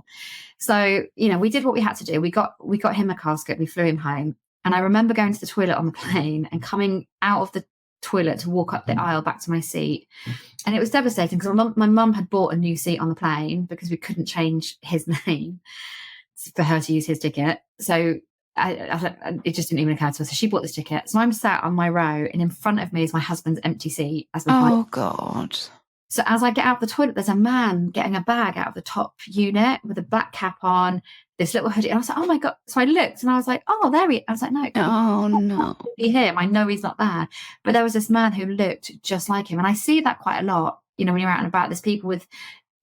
So, we did what we had to do. We got him a casket. We flew him home. And I remember going to the toilet on the plane and coming out of the toilet to walk up the aisle back to my seat. And it was devastating, because my mum had bought a new seat on the plane, because we couldn't change his name for her to use his ticket. So it just didn't even occur to us. So she bought this ticket. So I'm sat on my row, and in front of me is my husband's empty seat. God. So as I get out of the toilet, there's a man getting a bag out of the top unit with a black cap on, this little hoodie. And I was like, oh my God. So I looked, and I was like, oh, there he is. I was like, no. Oh, no. Be him. I know he's not there. But there was this man who looked just like him. And I see that quite a lot, when you're out and about. There's people with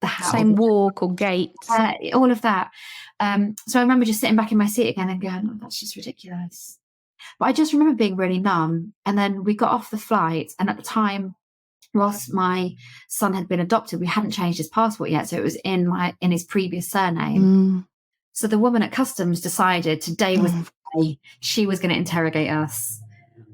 the same walk or gait. All of that. So I remember just sitting back in my seat again and going, oh, that's just ridiculous. But I just remember being really numb. And then we got off the flight. And at the time, whilst my son had been adopted, we hadn't changed his passport yet. So it was in his previous surname. So the woman at customs decided today was the day she was going to interrogate us.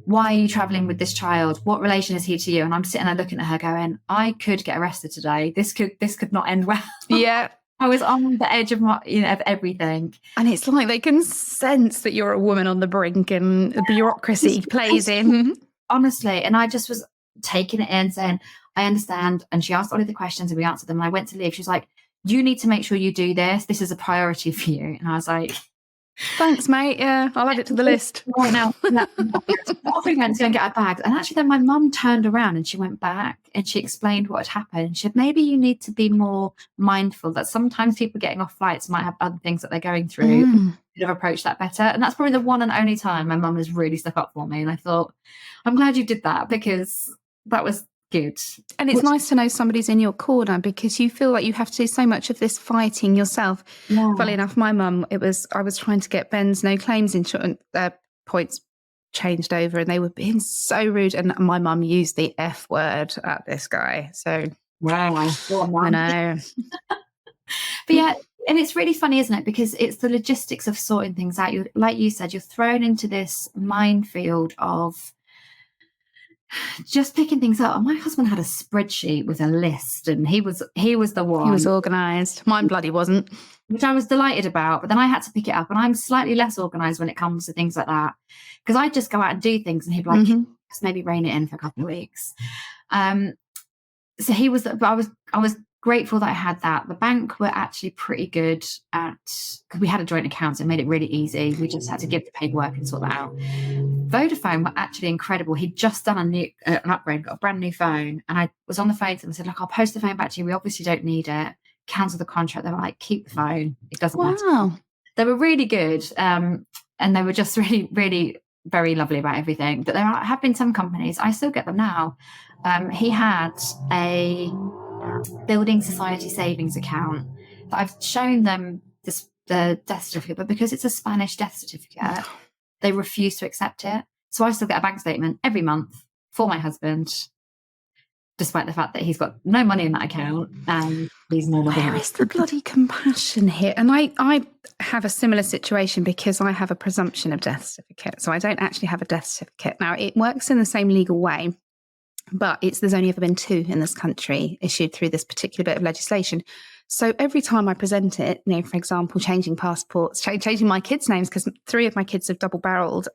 Why are you traveling with this child? What relation is he to you? And I'm sitting there looking at her going, I could get arrested today. This could not end well. Yeah. I was on the edge of of everything. And it's like they can sense that you're a woman on the brink, and the bureaucracy plays in. Honestly. And I just was taking it in, saying, I understand. And she asked all of the questions, and we answered them. And I went to leave. She was like, you need to make sure you do this. This is a priority for you. And I was like, thanks, mate. Yeah, I'll add it to the list. Right now. Off we went to go and get our bags. And actually then my mum turned around and she went back and she explained what had happened. She said, maybe you need to be more mindful that sometimes people getting off flights might have other things that they're going through. You could have approached that better. And that's probably the one and only time my mum has really stuck up for me. And I thought, I'm glad you did that, because that was good. And it's nice to know somebody's in your corner, because you feel like you have to do so much of this fighting yourself. Yeah. Funnily enough, my mum, I was trying to get Ben's no claims insurance points changed over, and they were being so rude. And my mum used the F word at this guy. So wow, I know. But yeah, and it's really funny, isn't it? Because it's the logistics of sorting things out. Like you said, you're thrown into this minefield of just picking things up. And my husband had a spreadsheet with a list, and he was the one. He was organised. Mine bloody wasn't. Which I was delighted about. But then I had to pick it up, and I'm slightly less organised when it comes to things like that, because I just go out and do things, and he'd be like, just maybe rein it in for a couple of weeks. So he was, but I was grateful that I had that. The bank were actually pretty good at, because we had a joint account, so it made it really easy. We just had to give the paperwork and sort that out. Vodafone were actually incredible. He'd just done an upgrade, got a brand new phone, and I was on the phone to them and said, look, I'll post the phone back to you. We obviously don't need it. Cancel the contract. They were like, keep the phone. It doesn't matter. They were really good. And they were just really, really very lovely about everything. But there have been some companies, I still get them now. He had a building society savings account that I've shown them the death certificate, but because it's a Spanish death certificate, they refuse to accept it. So I still get a bank statement every month for my husband, despite the fact that he's got no money in that account and he's no longer. Where is the bloody compassion here? And I have a similar situation, because I have a presumption of death certificate. So I don't actually have a death certificate. Now, it works in the same legal way, but there's only ever been 2 in this country issued through this particular bit of legislation. So every time I present it, for example, changing passports, changing my kids' names, because 3 of my kids have double-barreled,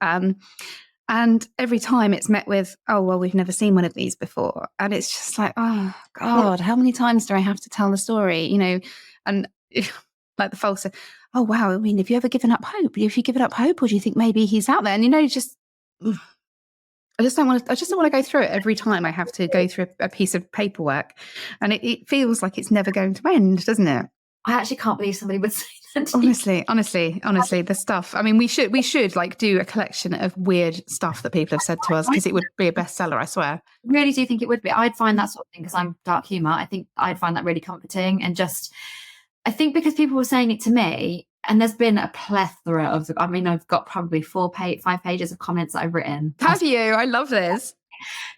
and every time it's met with, oh, well, we've never seen one of these before. And it's just like, oh, God, how many times do I have to tell the story? And like the false, oh, wow, I mean, have you ever given up hope? Have you given up hope, or do you think maybe he's out there? And, just... I just don't want to go through it every time I have to go through a piece of paperwork, and it feels like it's never going to end, doesn't it? I actually can't believe somebody would say that. Honestly, the stuff. I mean, we should like do a collection of weird stuff that people have said to us, because it would be a bestseller, I swear. I really do think it would be. I'd find that sort of thing, because I'm dark humour. I think I'd find that really comforting, and I think because people were saying it to me. And there's been a plethora of, I've got probably 5 pages of comments that I've written. Have you? I love this.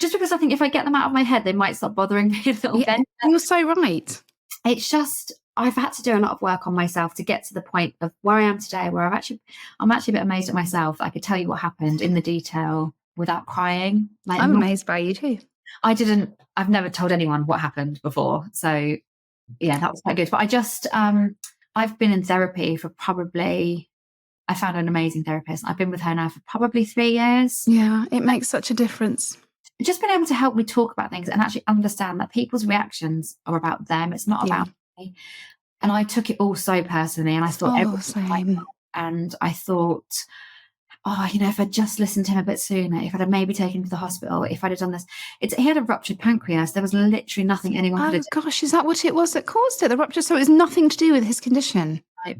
Just because I think if I get them out of my head, they might stop bothering me a little bit. You're so right. It's just, I've had to do a lot of work on myself to get to the point of where I am today, where I'm actually a bit amazed at myself. I could tell you what happened in the detail without crying. I'm amazed by you too. I've never told anyone what happened before. So yeah, that was quite good. But I just, I've been in therapy for I found an amazing therapist. I've been with her now for probably 3 years. Yeah, it makes such a difference. Just been able to help me talk about things and actually understand that people's reactions are about them. It's not about me. And I took it all so personally, and I thought same. And I thought, if I'd just listened to him a bit sooner, if I'd have maybe taken him to the hospital, if I'd have done this. He had a ruptured pancreas. There was literally nothing anyone could have done. Oh, gosh, is that what it was that caused it, the rupture? So it was nothing to do with his condition? Right.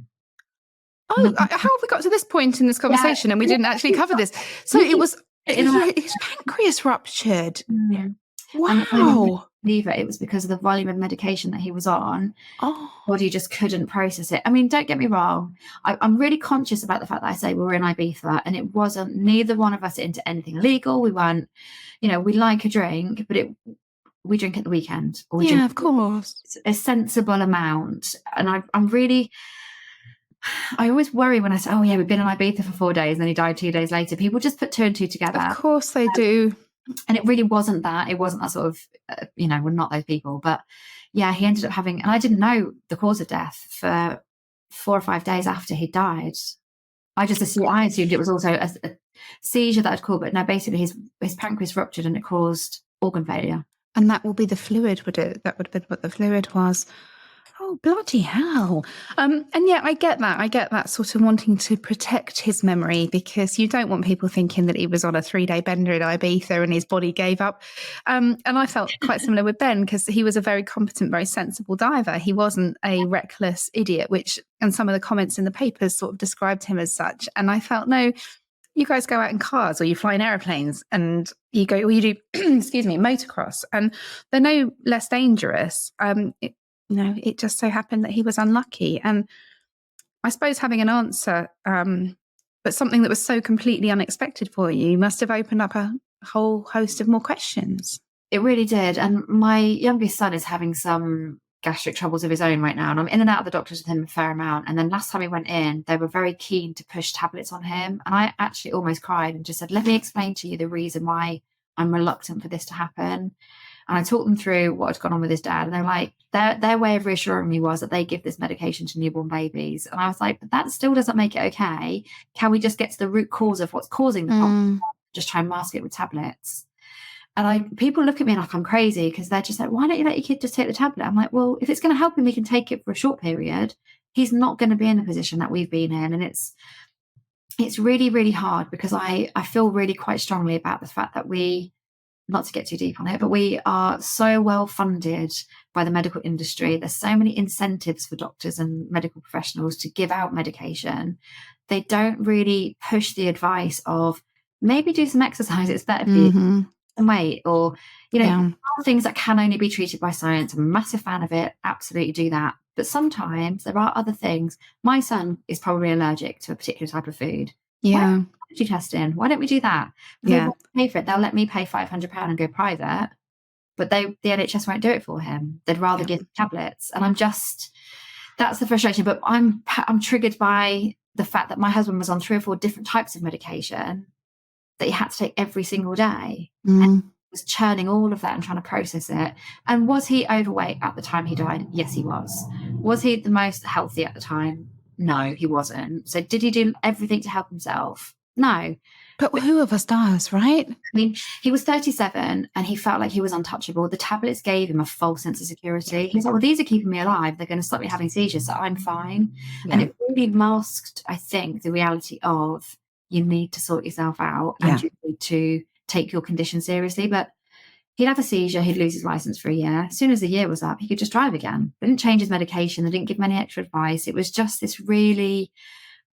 Oh, how have we got to this point in this conversation and we didn't actually cover this? So it was his pancreas ruptured. Yeah. Wow. It was because of the volume of medication that he was on. Oh. Body just couldn't process it. I mean, don't get me wrong. I'm really conscious about the fact that I say we were in Ibiza, and it wasn't, neither one of us into anything illegal. We weren't, we like a drink, but we drink at the weekend. Or we drink, of course. a sensible amount. And I always worry when I say, we've been in Ibiza for 4 days and then he died 2 days later. People just put 2 and 2 together. Of course they do. And it really wasn't that. It wasn't that sort of, we're not those people. But yeah, he ended up having, and I didn't know the cause of death for 4 or 5 days after he died. I assumed it was also a seizure that had caused, but no, basically his pancreas ruptured and it caused organ failure. And that will be the fluid, would it? That would have been what the fluid was. Oh, bloody hell. And yeah, I get that sort of wanting to protect his memory, because you don't want people thinking that he was on a 3-day bender in Ibiza and his body gave up. And I felt quite similar with Ben, because he was a very competent, very sensible diver. He wasn't a reckless idiot, and some of the comments in the papers sort of described him as such. And I felt, no, you guys go out in cars or you fly in airplanes and you go, or you do, excuse me, motocross, and they're no less dangerous. It just so happened that he was unlucky. And I suppose having an answer, but something that was so completely unexpected for you must have opened up a whole host of more questions. It really did. And my youngest son is having some gastric troubles of his own right now. And I'm in and out of the doctors with him a fair amount. And then last time he went in, they were very keen to push tablets on him. And I actually almost cried and just said, let me explain to you the reason why I'm reluctant for this to happen. And I talked them through what had gone on with his dad. And they're like, their way of reassuring me was that they give this medication to newborn babies. And I was like, but that still doesn't make it okay. Can we just get to the root cause of what's causing the problem? Just try and mask it with tablets. And people look at me like I'm crazy because they're just like, why don't you let your kid just take the tablet? I'm like, well, if it's going to help him, he can take it for a short period. He's not going to be in the position that we've been in. And it's really, really hard because I feel really quite strongly about the fact that not to get too deep on it, but we are so well funded by the medical industry. There's so many incentives for doctors and medical professionals to give out medication. They don't really push the advice of maybe do some exercise. It's better for you. And weight, or things that can only be treated by science. I'm a massive fan of it. Absolutely do that. But sometimes there are other things. My son is probably allergic to a particular type of food. Yeah. Allergy testing. Why don't we do that? If they want to pay for it, they'll let me pay £500 and go private. But the NHS won't do it for him. They'd rather give tablets. And that's the frustration. But I'm triggered by the fact that my husband was on 3 or 4 different types of medication that he had to take every single day, and was churning all of that and trying to process it. And was he overweight at the time he died? Yes, he was. Was he the most healthy at the time? No, he wasn't. So did he do everything to help himself? No. But who of us does, right? I mean, he was 37 and he felt like he was untouchable. The tablets gave him a false sense of security. He's like, well, these are keeping me alive. They're going to stop me having seizures, so I'm fine. Yeah. And it really masked, I think, the reality of you need to sort yourself out and you need to take your condition seriously. But he'd have a seizure, he'd lose his license for a year. As soon as the year was up, he could just drive again. They didn't change his medication. They didn't give him any extra advice. It was just this really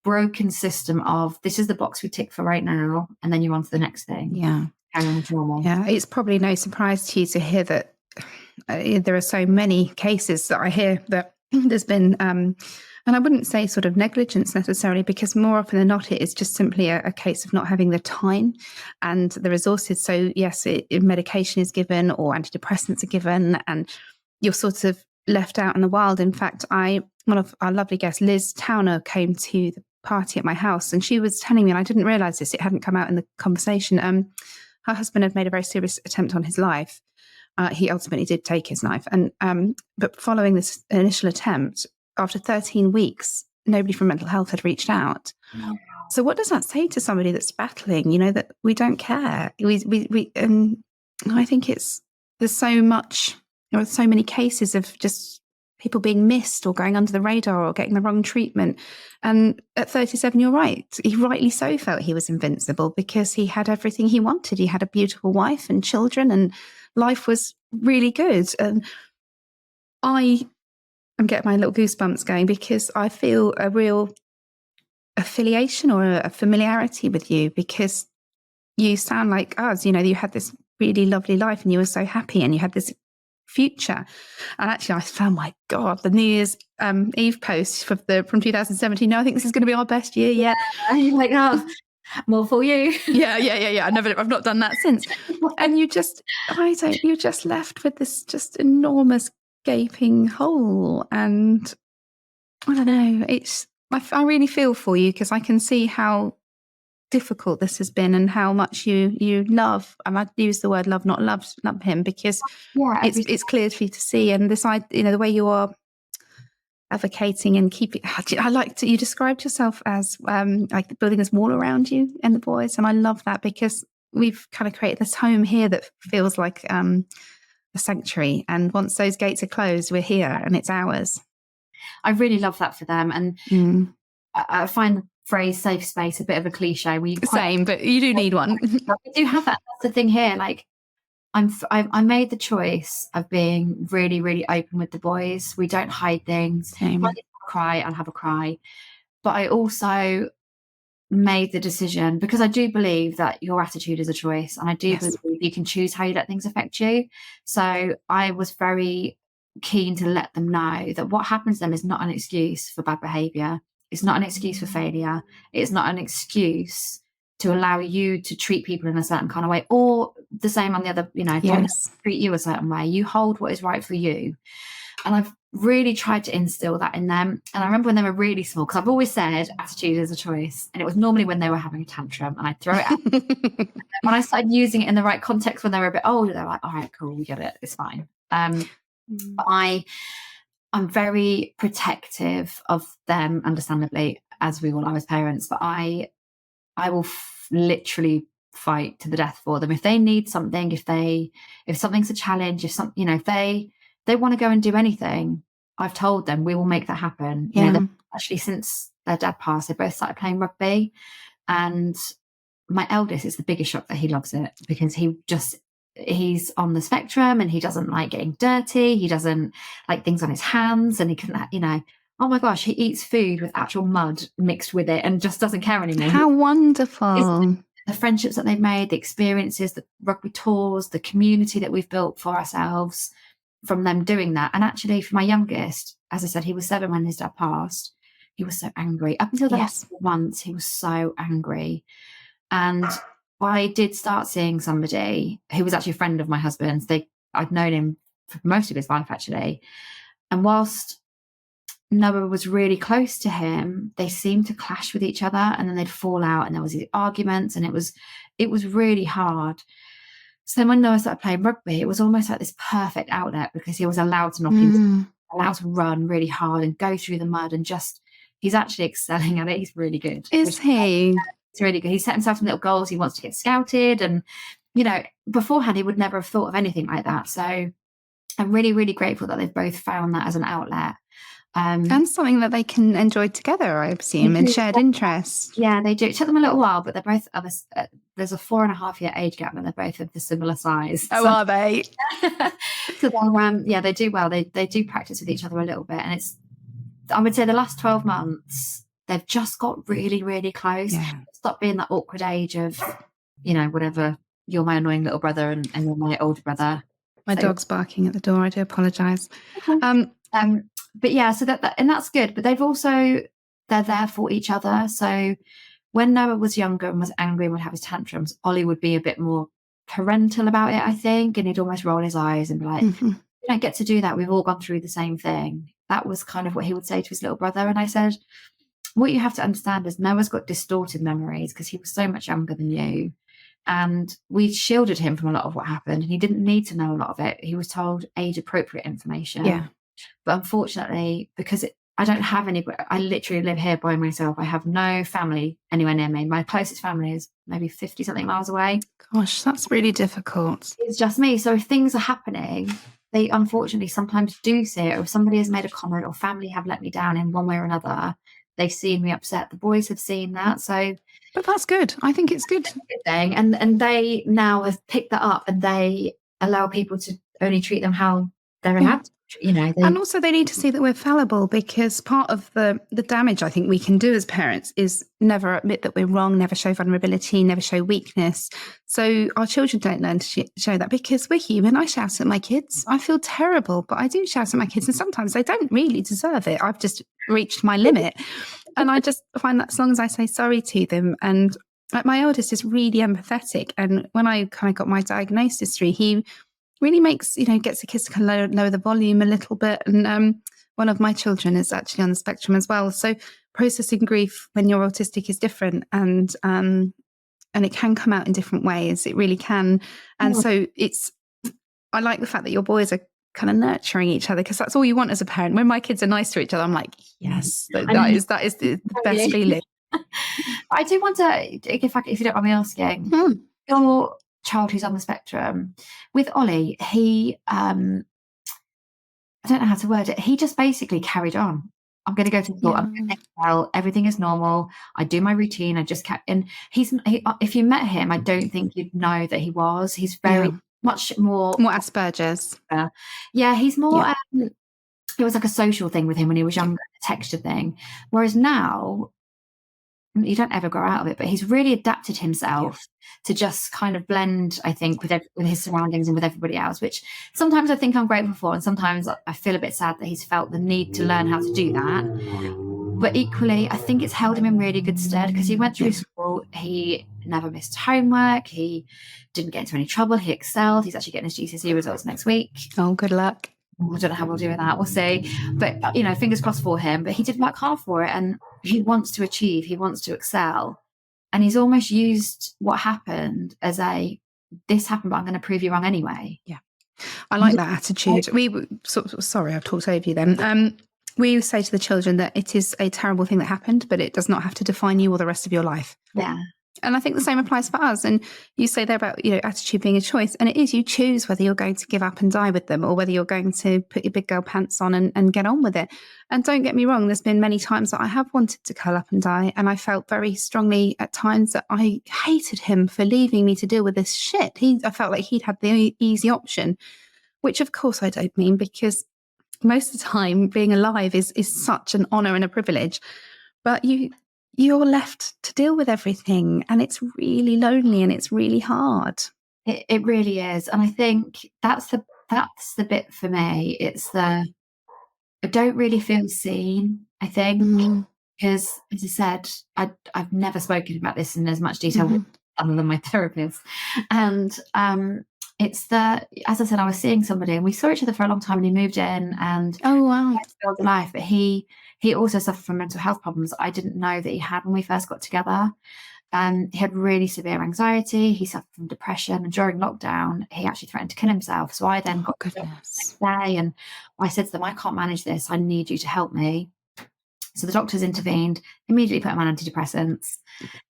broken system of this is the box we tick for right now, and then you're on to the next thing. Yeah. Carry on with normal. Yeah, it's probably no surprise to you to hear that there are so many cases that I hear that there's been and I wouldn't say sort of negligence necessarily, because more often than not, it is just simply a case of not having the time and the resources. So yes, medication is given or antidepressants are given, and you're sort of left out in the wild. In fact, one of our lovely guests, Liz Towner, came to the party at my house, and she was telling me, and I didn't realize this, it hadn't come out in the conversation. Her husband had made a very serious attempt on his life. He ultimately did take his life, and but following this initial attempt, after 13 weeks, nobody from mental health had reached out. Oh. So what does that say to somebody that's battling, that we don't care? I think there's so much, so many cases of just people being missed or going under the radar or getting the wrong treatment. And at 37, you're right. He rightly so felt he was invincible because he had everything he wanted. He had a beautiful wife and children, and life was really good. And I'm getting my little goosebumps going because I feel a real affiliation or a familiarity with you, because you sound like us. You had this really lovely life and you were so happy and you had this future. And actually I found, my God, the New Year's Eve post from 2017. No, I think this is going to be our best year yet. You're like, oh, more for you. Yeah. I've not done that since. And you're just left with this just enormous gaping hole. And I don't know, I really feel for you, because I can see how difficult this has been and how much you love, and I use the word love, not love him, because it's clear for you to see. And this, the way you are advocating and keeping, you described yourself as like building this wall around you and the boys, and I love that, because we've kind of created this home here that feels like a sanctuary, and once those gates are closed, we're here and it's ours. I really love that for them, and I find the phrase safe space a bit of a cliche. Same, but you do need one. We do have that. That's the thing here. Like, I made the choice of being really, really open with the boys. We don't hide things. If I cry, I'll have a cry. But I also made the decision, because I do believe that your attitude is a choice, and I do Yes. believe you can choose how you let things affect you. So I was very keen to let them know that what happens to them is not an excuse for bad behavior. It's not an excuse for failure. It's not an excuse to allow you to treat people in a certain kind of way, or the same on the other, if they Yes. treat you a certain way, you hold what is right for you. And I've really tried to instill that in them. And I remember when they were really small, because I've always said attitude is a choice. And it was normally when they were having a tantrum and I'd throw it out. When I started using it in the right context when they were a bit older, they're like, all right, cool, we get it. It's fine. But I'm very protective of them, understandably, as we all are as parents. But I will literally fight to the death for them. If they need something, if something's a challenge, if they want to go and do anything, I've told them we will make that happen. Yeah. Actually, since their dad passed, they both started playing rugby, and my eldest is the biggest shock that he loves it, because he's on the spectrum and he doesn't like getting dirty. He doesn't like things on his hands, and he can, oh my gosh, he eats food with actual mud mixed with it and just doesn't care anymore. How wonderful. The friendships that they've made, the experiences, the rugby tours, the community that we've built for ourselves from them doing that. And actually, for my youngest, as I said, he was 7 when his dad passed. He was so angry. Up until the last 4 months, he was so angry. And I did start seeing somebody who was actually a friend of my husband's. I'd known him for most of his life, actually. And whilst Noah was really close to him, they seemed to clash with each other, and then they'd fall out, and there was these arguments, and it was really hard. So then when Noah started playing rugby, it was almost like this perfect outlet, because he was allowed to allowed to run really hard and go through the mud, and he's actually excelling at it. He's really good. Is he? It's really good. He set himself some little goals. He wants to get scouted, and beforehand he would never have thought of anything like that. So I'm really, really grateful that they've both found that as an outlet. And something that they can enjoy together, I assume, and shared interests. Yeah, they do. It took them a little while, but they're both there's a 4.5-year age gap, and they're both of the similar size. Oh, are they? So they do well. They do practice with each other a little bit, and I would say the last 12 months they've just got really, really close. Yeah. Stop being that awkward age of, whatever. You're my annoying little brother, and you're my older brother. My dog's barking at the door. I do apologise. Okay. But yeah, so and that's good. But they're there for each other. So when Noah was younger and was angry and would have his tantrums, Ollie would be a bit more parental about it, I think, and he'd almost roll his eyes and be like, "You don't get to do that. We've all gone through the same thing." That was kind of what he would say to his little brother. And I said, what you have to understand is Noah's got distorted memories, because he was so much younger than you. And we shielded him from a lot of what happened, and he didn't need to know a lot of it. He was told age-appropriate information. Yeah. But unfortunately, because I don't have I literally live here by myself. I have no family anywhere near me. My closest family is maybe 50-something miles away. Gosh, that's really difficult. It's just me. So if things are happening, they unfortunately sometimes do see it. Or if somebody has made a comment, or family have let me down in one way or another, they've seen me upset. The boys have seen that. But that's good. I think it's good. Thing. And they now have picked that up, and they allow people to only treat them how they're allowed to. And also they need to see that we're fallible, because part of the damage I think we can do as parents is never admit that we're wrong, never show vulnerability, never show weakness. So our children don't learn to show that, because we're human. I shout at my kids. I feel terrible, but I do shout at my kids, and sometimes they don't really deserve it. I've just reached my limit. And I just find that as long as I say sorry to them, and my eldest is really empathetic. And when I kind of got my diagnosis through, he really makes, gets the kids to kind of lower the volume a little bit. And one of my children is actually on the spectrum as well. So processing grief when you're autistic is different, and it can come out in different ways. It really can. And so I like the fact that your boys are kind of nurturing each other, because that's all you want as a parent. When my kids are nice to each other, I'm like, yes, that is the best feeling. I do want to, if you don't mind me asking, your child who's on the spectrum, with Ollie, he I don't know how to word it, he just basically carried on. I'm going to go to school. I'm going to well, everything is normal. I do my routine. I just kept, and if you met him, I don't think you'd know that he was. He's very much more Asperger's. Yeah, he's more. It was like a social thing with him when he was younger, a texture thing. Whereas now, you don't ever grow out of it, but he's really adapted himself to just kind of blend, I think, with his surroundings and with everybody else, which sometimes I think I'm grateful for, and sometimes I feel a bit sad that he's felt the need to learn how to do that. But equally, I think it's held him in really good stead, because he went through school, he never missed homework, he didn't get into any trouble, he excelled. He's actually getting his GCSE results next week. Oh, good luck. I don't know how we'll do with that. We'll see. But, you know, fingers crossed for him. But he did work hard for it, and he wants to achieve, he wants to excel. And he's almost used what happened as this happened, but I'm going to prove you wrong anyway. Yeah. I like that attitude. Sorry, I've talked over you then. We say to the children that it is a terrible thing that happened, but it does not have to define you or the rest of your life. Yeah. And I think the same applies for us. And you say there about, attitude being a choice. And it is, you choose whether you're going to give up and die with them, or whether you're going to put your big girl pants on and get on with it. And don't get me wrong, there's been many times that I have wanted to curl up and die. And I felt very strongly at times that I hated him for leaving me to deal with this shit. I felt like he'd had the easy option, which of course I don't mean, because most of the time being alive is such an honour and a privilege. But you're left to deal with everything, and it's really lonely and it's really hard. It really is. And I think that's the bit for me. It's I don't really feel seen, I think, because, as I said, I've never spoken about this in as much detail other than my therapist. And it's as I said, I was seeing somebody, and we saw each other for a long time, and he moved in, and oh wow, built a life. But he also suffered from mental health problems I didn't know that he had when we first got together. He had really severe anxiety. He suffered from depression, and during lockdown, he actually threatened to kill himself. So I then got the next day, and I said to them, I can't manage this. I need you to help me. So the doctors intervened, immediately put him on antidepressants,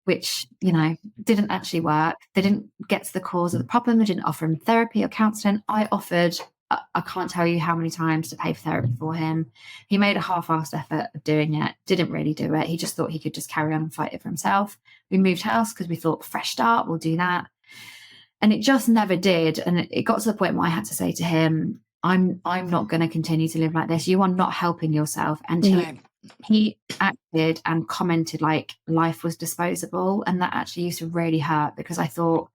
which, didn't actually work. They didn't get to the cause of the problem. They didn't offer him therapy or counselling. I offered, I can't tell you how many times, to pay for therapy for him. He made a half-assed effort of doing it, didn't really do it. He just thought he could just carry on and fight it for himself. We moved house because we thought, fresh start, we'll do that. And it just never did. And it got to the point where I had to say to him, I'm not going to continue to live like this. You are not helping yourself. And he acted and commented like life was disposable. And that actually used to really hurt, because I thought,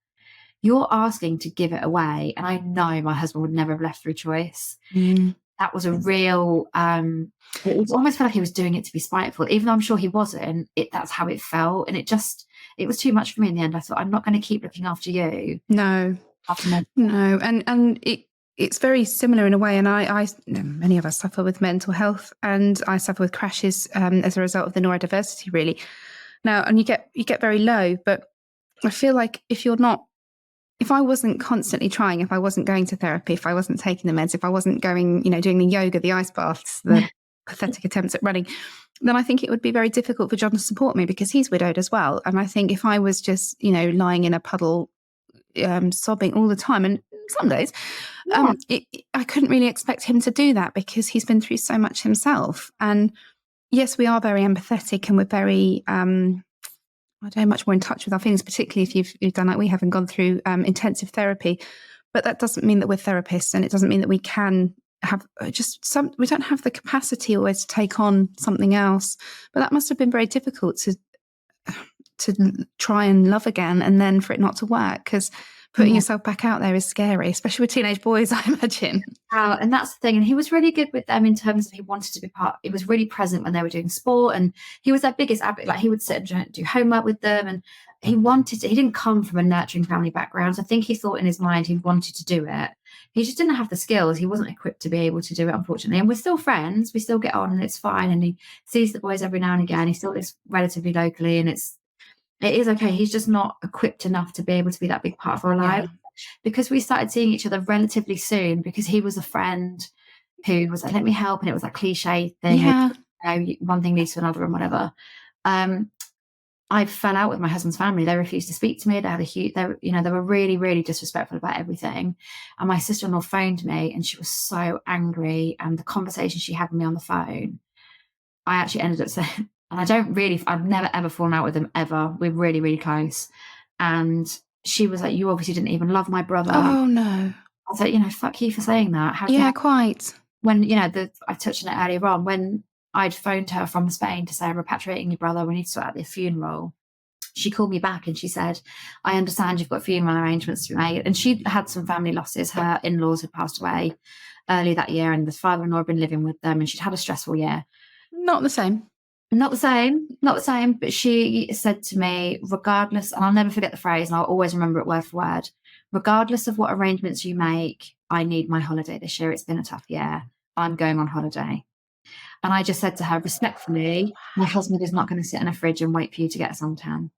you're asking to give it away. And I know my husband would never have left through choice. That was a real, it was almost felt like he was doing it to be spiteful, even though I'm sure he wasn't. That's how it felt. And it was too much for me in the end. I thought, I'm not going to keep looking after you. No. And it's very similar in a way. And many of us suffer with mental health, and I suffer with crashes as a result of the neurodiversity, really. Now, and you get very low, but I feel like if I wasn't constantly trying, if I wasn't going to therapy, if I wasn't taking the meds, if I wasn't going, doing the yoga, the ice baths, the pathetic attempts at running, then I think it would be very difficult for John to support me, because he's widowed as well. And I think if I was just, lying in a puddle, sobbing all the time, and some days, I couldn't really expect him to do that, because he's been through so much himself. And yes, we are very empathetic, and we're very, much more in touch with our feelings, particularly if you've done like we have and gone through intensive therapy. But that doesn't mean that we're therapists, and it doesn't mean that we can have we don't have the capacity always to take on something else. But that must have been very difficult to try and love again, and then for it not to work, because putting yourself back out there is scary, especially with teenage boys, I imagine. And that's the thing. And he was really good with them in terms of he wanted to be part. He was really present when they were doing sport, and he was their biggest advocate. Like, he would sit and do homework with them, and he didn't come from a nurturing family background. So I think he thought in his mind he wanted to do it. He just didn't have the skills. He wasn't equipped to be able to do it, unfortunately. And we're still friends. We still get on, and it's fine. And he sees the boys every now and again. He still lives relatively locally, and it is okay. He's just not equipped enough to be able to be that big part of our life, because we started seeing each other relatively soon, because he was a friend who was like, let me help. And it was that cliche thing. One thing leads to another and whatever. I fell out with my husband's family. They refused to speak to me. They had they were really, really disrespectful about everything. And my sister-in-law phoned me, and she was so angry. And the conversation she had with me on the phone, I actually ended up saying, and I've never ever fallen out with them ever. We're really, really close. And she was like, you obviously didn't even love my brother. Oh no. I was like, fuck you for saying that. Quite. When, I touched on it earlier on, when I'd phoned her from Spain to say, I'm repatriating your brother, we need to sort out the funeral. She called me back and she said, I understand you've got funeral arrangements to be made. And she'd had some family losses. Her in-laws had passed away early that year, and the father-in-law had been living with them, and she'd had a stressful year. Not the same. Not the same, but she said to me, regardless, and I'll never forget the phrase, and I'll always remember it word for word, regardless of what arrangements you make, I need my holiday this year. It's been a tough year. I'm going on holiday. And I just said to her, respectfully, my husband is not going to sit in a fridge and wait for you to get a suntan.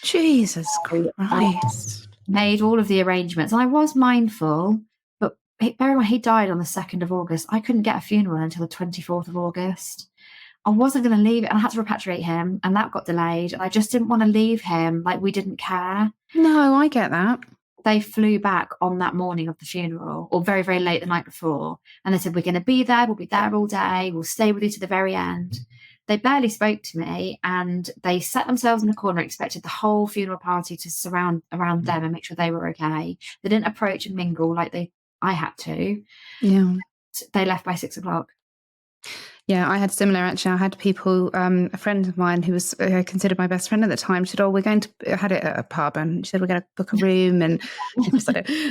Jesus I Christ. made all of the arrangements. And I was mindful, but bear in mind, he died on the 2nd of August. I couldn't get a funeral until the 24th of August. I wasn't going to leave it, and I had to repatriate him, and that got delayed. And I just didn't want to leave him like we didn't care. No, I get that. They flew back on that morning of the funeral, or very, very late the night before. And they said, we're going to be there. We'll be there all day. We'll stay with you to the very end. They barely spoke to me, and they sat themselves in a corner, expected the whole funeral party to surround around them and make sure they were okay. They didn't approach and mingle like I had to. Yeah. They left by 6 o'clock. Yeah, I had similar, actually. I had people, a friend of mine who was considered my best friend at the time, said, we're going to, I had it at a pub, and she said, we're going to book a room, and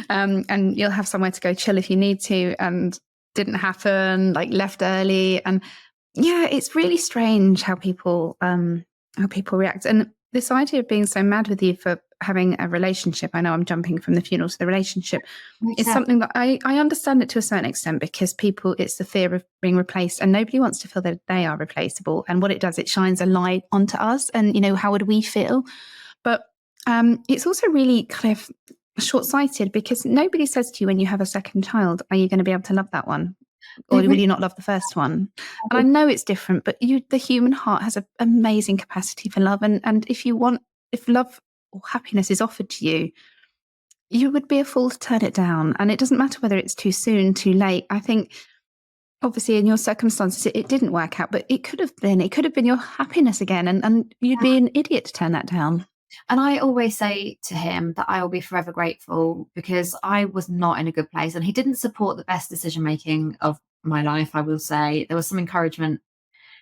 and you'll have somewhere to go chill if you need to. And didn't happen, like left early. And yeah, it's really strange how people react. And this idea of being so mad with you for having a relationship, I know I'm jumping from the funeral to the relationship, is something that I understand it to a certain extent, because people, it's the fear of being replaced, and nobody wants to feel that they are replaceable. And what it does, it shines a light onto us, and how would we feel? But it's also really kind of short-sighted, because nobody says to you when you have a second child, are you going to be able to love that one? Or will you not love the first one? And I know it's different, but the human heart has an amazing capacity for love. And if love or happiness is offered to you, you would be a fool to turn it down. And it doesn't matter whether it's too soon, too late. I think, obviously, in your circumstances, it didn't work out, but it could have been your happiness again. And you'd be an idiot to turn that down. And I always say to him that I will be forever grateful, because I was not in a good place, and he didn't support the best decision-making of my life, I will say. There was some encouragement,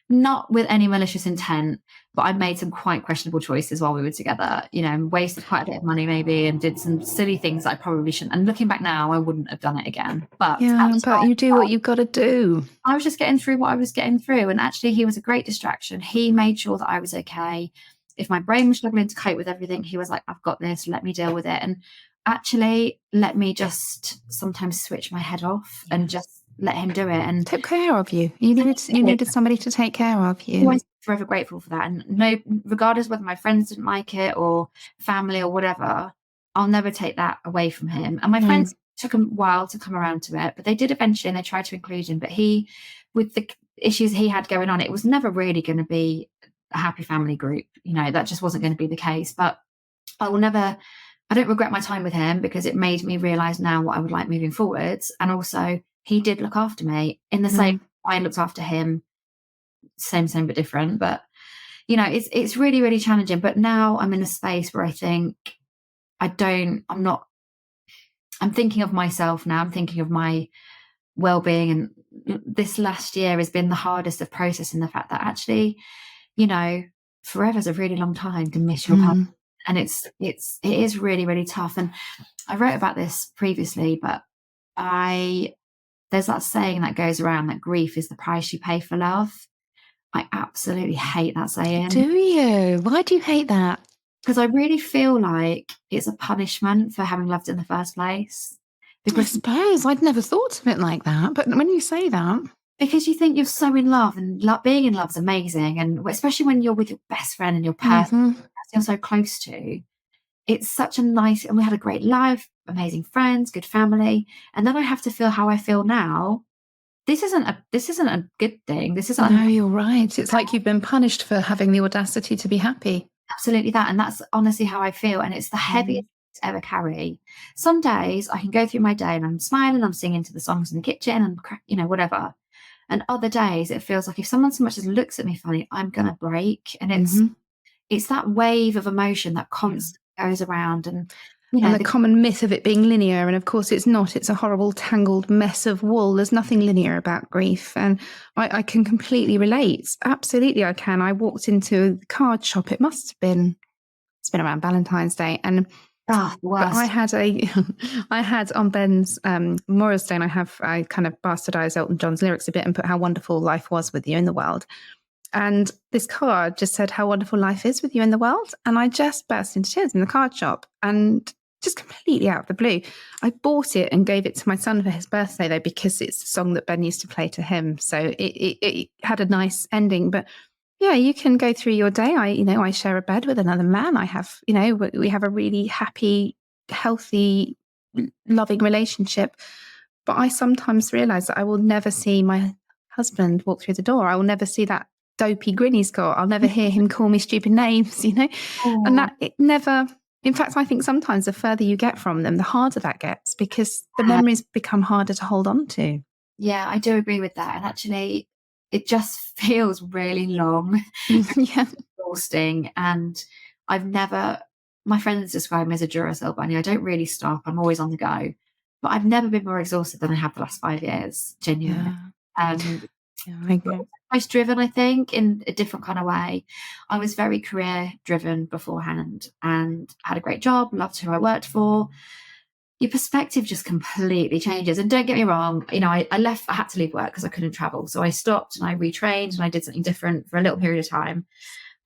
not with any malicious intent, but I made some quite questionable choices while we were together, wasted quite a bit of money maybe, and did some silly things that I probably shouldn't. And looking back now, I wouldn't have done it again. But you do what you've got to do. I was just getting through what I was getting through. And actually, he was a great distraction. He made sure that I was okay. If my brain was struggling to cope with everything, he was like, I've got this, let me deal with it. And actually, let me just sometimes switch my head off and just let him do it. And took care of you. You needed somebody to take care of you. I'm always forever grateful for that. And no, regardless whether my friends didn't like it or family or whatever, I'll never take that away from him. And my friends took a while to come around to it, but they did eventually, and they tried to include him. But he, with the issues he had going on, it was never really going to be a happy family group. That just wasn't going to be the case. But I don't regret my time with him, because it made me realize now what I would like moving forwards. And also, he did look after me in the same I looked after him, same but different. But it's really, really challenging. But now I'm in a space where I think I'm thinking of myself now. I'm thinking of my well-being, and this last year has been the hardest of processing the fact that actually, forever is a really long time to miss your partner. And it is really, really tough. And I wrote about this previously, but there's that saying that goes around that grief is the price you pay for love. I absolutely hate that saying. Do you? Why do you hate that? Because I really feel like it's a punishment for having loved in the first place. Because I suppose I'd never thought of it like that. But when you say that, because you think you're so in love, and being in love is amazing, and especially when you're with your best friend and your person you're so close to, it's such a nice, and we had a great life, amazing friends, good family, and then I have to feel how I feel now. This isn't a good thing. This isn't. No, you're right. It's like you've been punished for having the audacity to be happy. Absolutely that, and that's honestly how I feel, and it's the heaviest to ever carry. Some days I can go through my day and I'm smiling, I'm singing to the songs in the kitchen, and whatever. And other days it feels like if someone so much as looks at me funny, I'm gonna break. And it's that wave of emotion that constantly goes around. And You And know, the common myth of it being linear. And of course, it's not. It's a horrible, tangled mess of wool. There's nothing linear about grief. And I can completely relate. Absolutely, I can. I walked into the card shop. It's been around Valentine's Day. And the but worst. I had on Ben's Memorial Stone, I kind of bastardized Elton John's lyrics a bit and put how wonderful life was with you in the world. And this card just said how wonderful life is with you in the world. And I just burst into tears in the card shop, and just completely out of the blue. I bought it and gave it to my son for his birthday, though, because it's a song that Ben used to play to him. So it had a nice ending. But yeah, you can go through your day. I share a bed with another man. We have a really happy, healthy, loving relationship. But I sometimes realize that I will never see my husband walk through the door. I will never see that dopey grin he's got. I'll never hear him call me stupid names, and that it never. In fact, I think sometimes the further you get from them, the harder that gets, because the memories become harder to hold on to. Yeah, I do agree with that. And actually, it just feels really long, Yeah. exhausting. And my friends describe me as a Duracell bunny. I don't really stop. I'm always on the go. But I've never been more exhausted than I have the last 5 years, genuinely. Yeah, I agree. Most driven, I think, in a different kind of way. I was very career driven beforehand and had a great job, loved who I worked for. Your perspective just completely changes. And don't get me wrong, I had to leave work because I couldn't travel. So I stopped and I retrained and I did something different for a little period of time.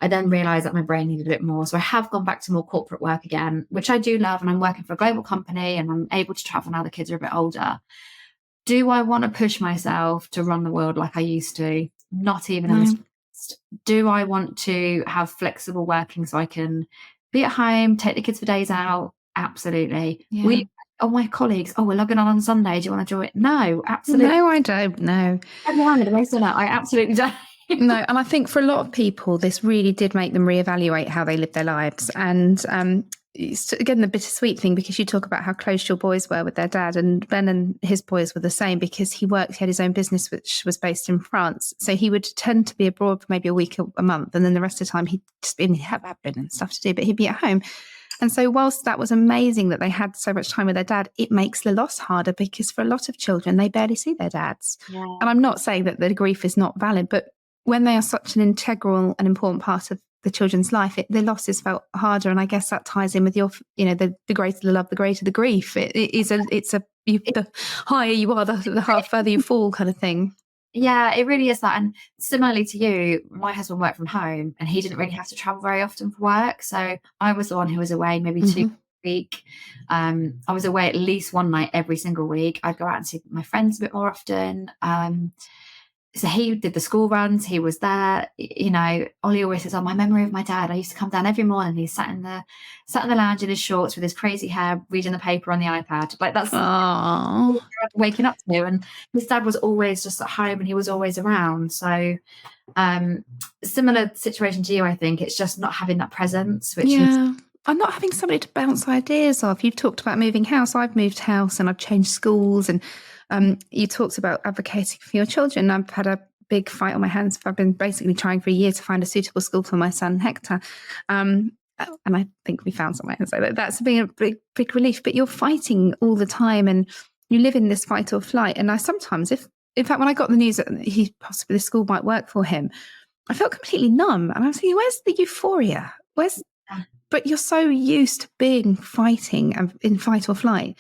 I then realized that my brain needed a bit more. So I have gone back to more corporate work again, which I do love. And I'm working for a global company and I'm able to travel now the kids are a bit older. Do I want to push myself to run the world like I used to? Not even in this. Do I want to have flexible working so I can be at home, take the kids for days out? Absolutely. Yeah. My colleagues, we're logging on Sunday. Do you want to join? No, absolutely. No, I don't. No. I absolutely don't. No, and I think for a lot of people, this really did make them reevaluate how they live their lives. And it's, again, the bittersweet thing, because you talk about how close your boys were with their dad, and Ben and his boys were the same, because he had his own business, which was based in France. So he would tend to be abroad for maybe a week, a month, and then the rest of the time he'd have admin and stuff to do, but he'd be at home. And so whilst that was amazing that they had so much time with their dad, it makes the loss harder, because for a lot of children, they barely see their dads. Yeah. And I'm not saying that the grief is not valid, but when they are such an integral and important part of the children's life, the loss is felt harder. And I guess that ties in with your, the greater the love, the greater the grief. The higher you are, the further you fall, kind of thing. Yeah, it really is that. And similarly to you, my husband worked from home and he didn't really have to travel very often for work. So I was the one who was away maybe 2 a week. I was away at least one night every single week. I'd go out and see my friends a bit more often. So he did the school runs. He was there. Ollie always says, my memory of my dad. I used to come down every morning. He sat in the lounge in his shorts with his crazy hair, reading the paper on the iPad. Like that's waking up to. And his dad was always just at home and he was always around. So similar situation to you, I think. It's just not having that presence. I'm not having somebody to bounce ideas off. You've talked about moving house. I've moved house and I've changed schools, and you talked about advocating for your children. I've had a big fight on my hands. I've been basically trying for a year to find a suitable school for my son, Hector. And I think we found somewhere. So that's been a big, big relief. But you're fighting all the time and you live in this fight or flight. And I sometimes, in fact, when I got the news that the school might work for him, I felt completely numb. And I was thinking, where's the euphoria? But you're so used to being fighting and in fight or flight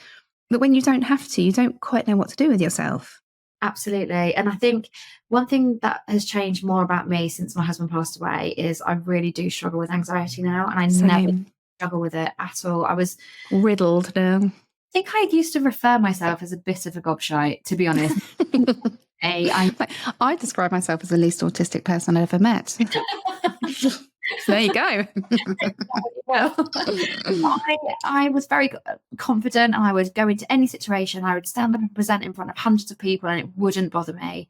that when you don't have to, you don't quite know what to do with yourself. Absolutely. And I think one thing that has changed more about me since my husband passed away is I really do struggle with anxiety now. And I never struggle with it at all. I was riddled now. I think I used to refer myself as a bit of a gobshite, to be honest. I describe myself as the least autistic person I ever met. So there you go. I was very confident, and I would go into any situation. I would stand up and present in front of hundreds of people, and it wouldn't bother me.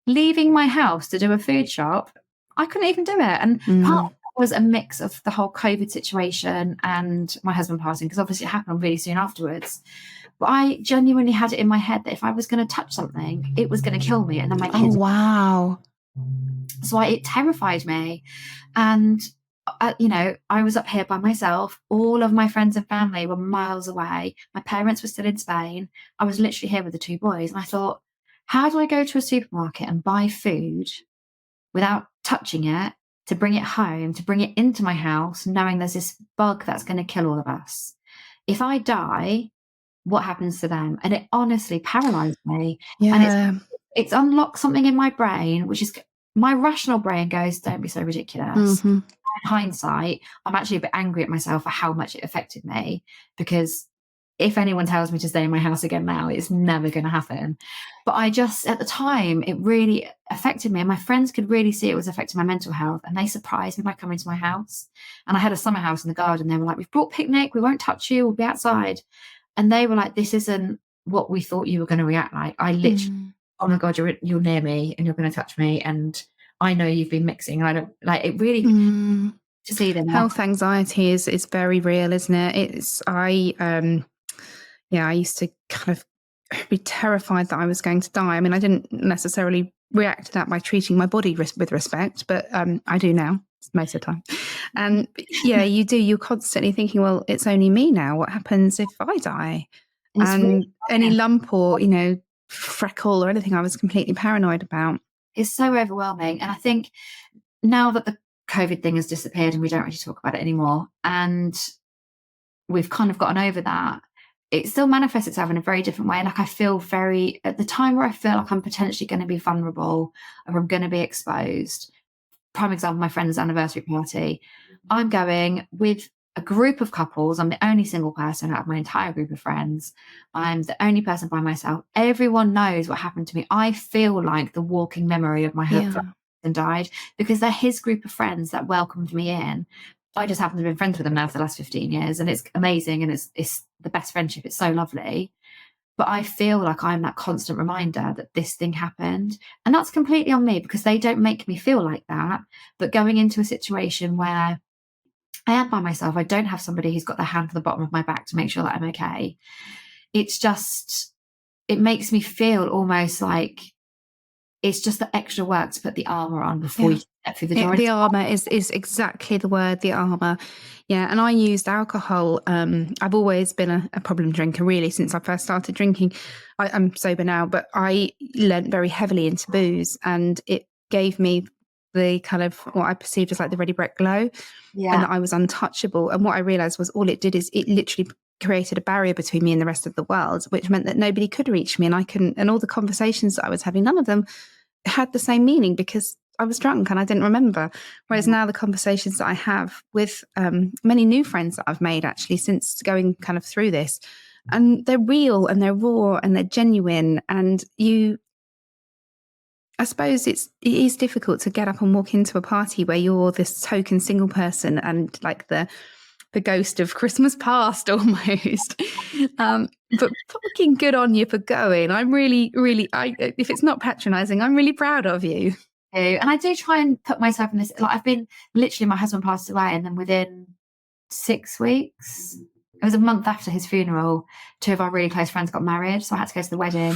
Leaving my house to do a food shop, I couldn't even do it. And part of it was a mix of the whole COVID situation and my husband passing, because obviously it happened really soon afterwards. But I genuinely had it in my head that if I was going to touch something, it was going to kill me. And then my kids. Oh, wow. So it terrified me. And I was up here by myself. All of my friends and family were miles away. My parents were still in Spain. I was literally here with the two boys. And I thought, how do I go to a supermarket and buy food without touching it, to bring it home, to bring it into my house, knowing there's this bug that's going to kill all of us? If I die, what happens to them? And it honestly paralyzed me. And Yeah. it's unlocked something in my brain, which is my rational brain goes, don't be so ridiculous. Mm-hmm. In hindsight, I'm actually a bit angry at myself for how much it affected me, because if anyone tells me to stay in my house again now, it's never going to happen. But I just, at the time, it really affected me. And my friends could really see it was affecting my mental health. And they surprised me by coming to my house. And I had a summer house in the garden. They were like, we've brought picnic. We won't touch you. We'll be outside. And they were like, this isn't what we thought you were going to react like. I literally, oh my God, you're near me and you're going to touch me. And I know you've been mixing. I don't like it really to see them. Health anxiety is very real, isn't it? I used to kind of be terrified that I was going to die. I mean, I didn't necessarily react to that by treating my body with respect, but I do now most of the time. And yeah, you do. You're constantly thinking, well, it's only me now. What happens if I die? And really any lump or, freckle or anything, I was completely paranoid about. It's so overwhelming. And I think now that the COVID thing has disappeared and we don't really talk about it anymore, and we've kind of gotten over that, it still manifests itself in a very different way. Like I feel at the time where I feel like I'm potentially going to be vulnerable or I'm going to be exposed. Prime example, my friend's anniversary party. I'm going with a group of couples. I'm the only single person out of my entire group of friends. I'm the only person by myself. Everyone knows what happened to me. I feel like the walking memory of my husband died, because they're his group of friends that welcomed me in. I just happen to have been friends with them now for the last 15 years, and it's amazing, and it's the best friendship. It's so lovely. But I feel like I'm that constant reminder that this thing happened. And that's completely on me, because they don't make me feel like that. But going into a situation where I am by myself, I don't have somebody who's got their hand to the bottom of my back to make sure that I'm okay. It makes me feel almost like it's just the extra work to put the armor on before you step through the door. The armor is exactly the word, the armor. Yeah. And I used alcohol. I've always been a problem drinker, really, since I first started drinking. I'm sober now, but I lent very heavily into booze, and it gave me the kind of what I perceived as like the ready brek glow, and that I was untouchable. And what I realized was all it did is it literally created a barrier between me and the rest of the world, which meant that nobody could reach me, and I couldn't. And all the conversations that I was having, none of them had the same meaning, because I was drunk and I didn't remember. Whereas now the conversations that I have with many new friends that I've made actually since going kind of through this, and they're real and they're raw and they're genuine. And I suppose it is difficult to get up and walk into a party where you're this token single person and like the ghost of Christmas past almost. But fucking good on you for going. I'm really, really, if it's not patronizing, I'm really proud of you. And I do try and put myself in this, like I've been literally, my husband passed away, and then within 6 weeks, it was a month after his funeral, 2 of our really close friends got married. So I had to go to the wedding.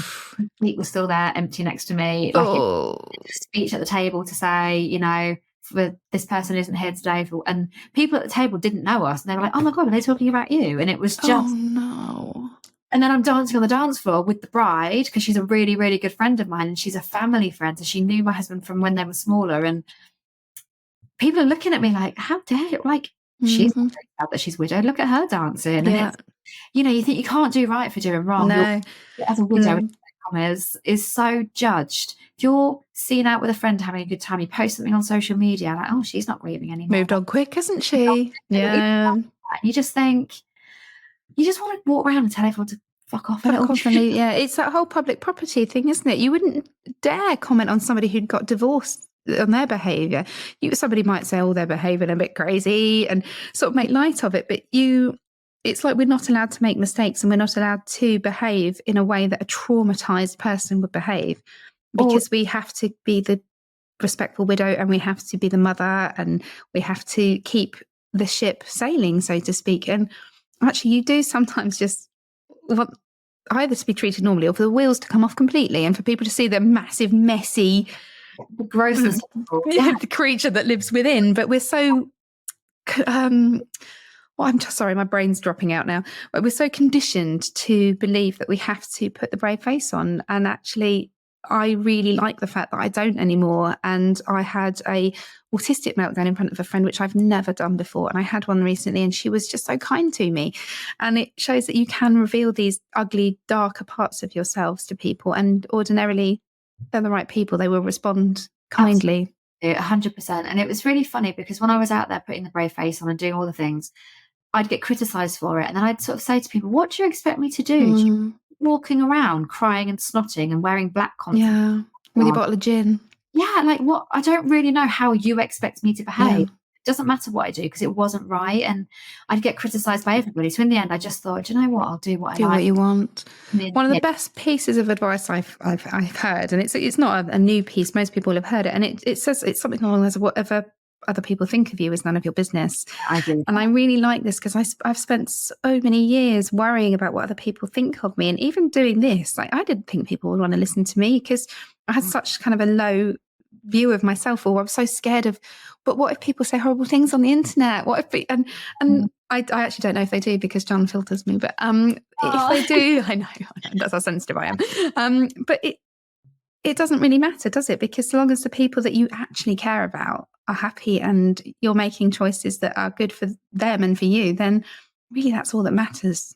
Pete was still there, empty next to me. Like a speech at the table to say, for this person isn't here today. And people at the table didn't know us. And they were like, oh my God, are they talking about you? And it was just, oh no. And then I'm dancing on the dance floor with the bride, because she's a really, really good friend of mine, and she's a family friend. So she knew my husband from when they were smaller. And people are looking at me like, how dare you? Like, she's not very sad that she's widowed. Look at her dancing. And it's, you think you can't do right for doing wrong. No. As a widow, is so judged. If you're seen out with a friend having a good time, you post something on social media like, oh, she's not grieving anymore. Moved on quick, hasn't she? Yeah. You just think, you just want to walk around and tell everyone to fuck off. Yeah, it's that whole public property thing, isn't it? You wouldn't dare comment on somebody who'd got divorced on their behaviour. Somebody might say, oh, they're behaving a bit crazy, and sort of make light of it. But it's like we're not allowed to make mistakes, and we're not allowed to behave in a way that a traumatised person would behave, because we have to be the respectful widow, and we have to be the mother, and we have to keep the ship sailing, so to speak. And actually, you do sometimes just want either to be treated normally or for the wheels to come off completely, and for people to see the massive, messy, grossness, the creature that lives within. But we're so well, I'm just sorry, my brain's dropping out now. But we're so conditioned to believe that we have to put the brave face on. And actually, I really like the fact that I don't anymore. And I had a autistic meltdown in front of a friend, which I've never done before. And I had one recently, and she was just so kind to me. And it shows that you can reveal these ugly, darker parts of yourselves to people. And ordinarily, they're the right people. They will respond kindly. 100%. And it was really funny because when I was out there putting the brave face on and doing all the things, I'd get criticized for it. And then I'd sort of say to people, what do you expect me to do? Do you walking around crying and snotting and wearing black confidence? Yeah, with your bottle of gin. Yeah, like what? I don't really know how you expect me to behave. It doesn't matter what I do because it wasn't right. And I'd get criticized by everybody. So in the end, I just thought, do you know what? I'll do what I like. Do what you want. One of the best pieces of advice I've heard, and it's not a new piece. Most people have heard it, and it says it's something along the lines of whatever other people think of you is none of your business. I do. And I really like this because I've spent so many years worrying about what other people think of me. And even doing this, like I didn't think people would want to listen to me because I had such kind of a low view of myself, or I'm so scared of, but what if people say horrible things on the internet? What if I actually don't know if they do because John filters me, but if they do, I know that's how sensitive I am. But it doesn't really matter, does it? Because so long as the people that you actually care about are happy and you're making choices that are good for them and for you, then really that's all that matters.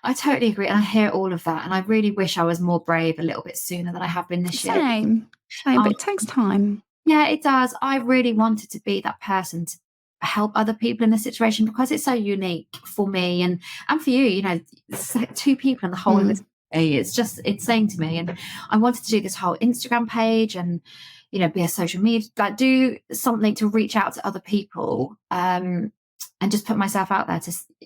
I totally agree. And I hear all of that. And I really wish I was more brave a little bit sooner than I have been this year. Same, but it takes time. Yeah, it does. I really wanted to be that person to help other people in this situation because it's so unique for me and for you. You know, it's like 2 people in the whole of this. It's saying to me, and I wanted to do this whole Instagram page and, you know, be a social media, like do something to reach out to other people, and just put myself out there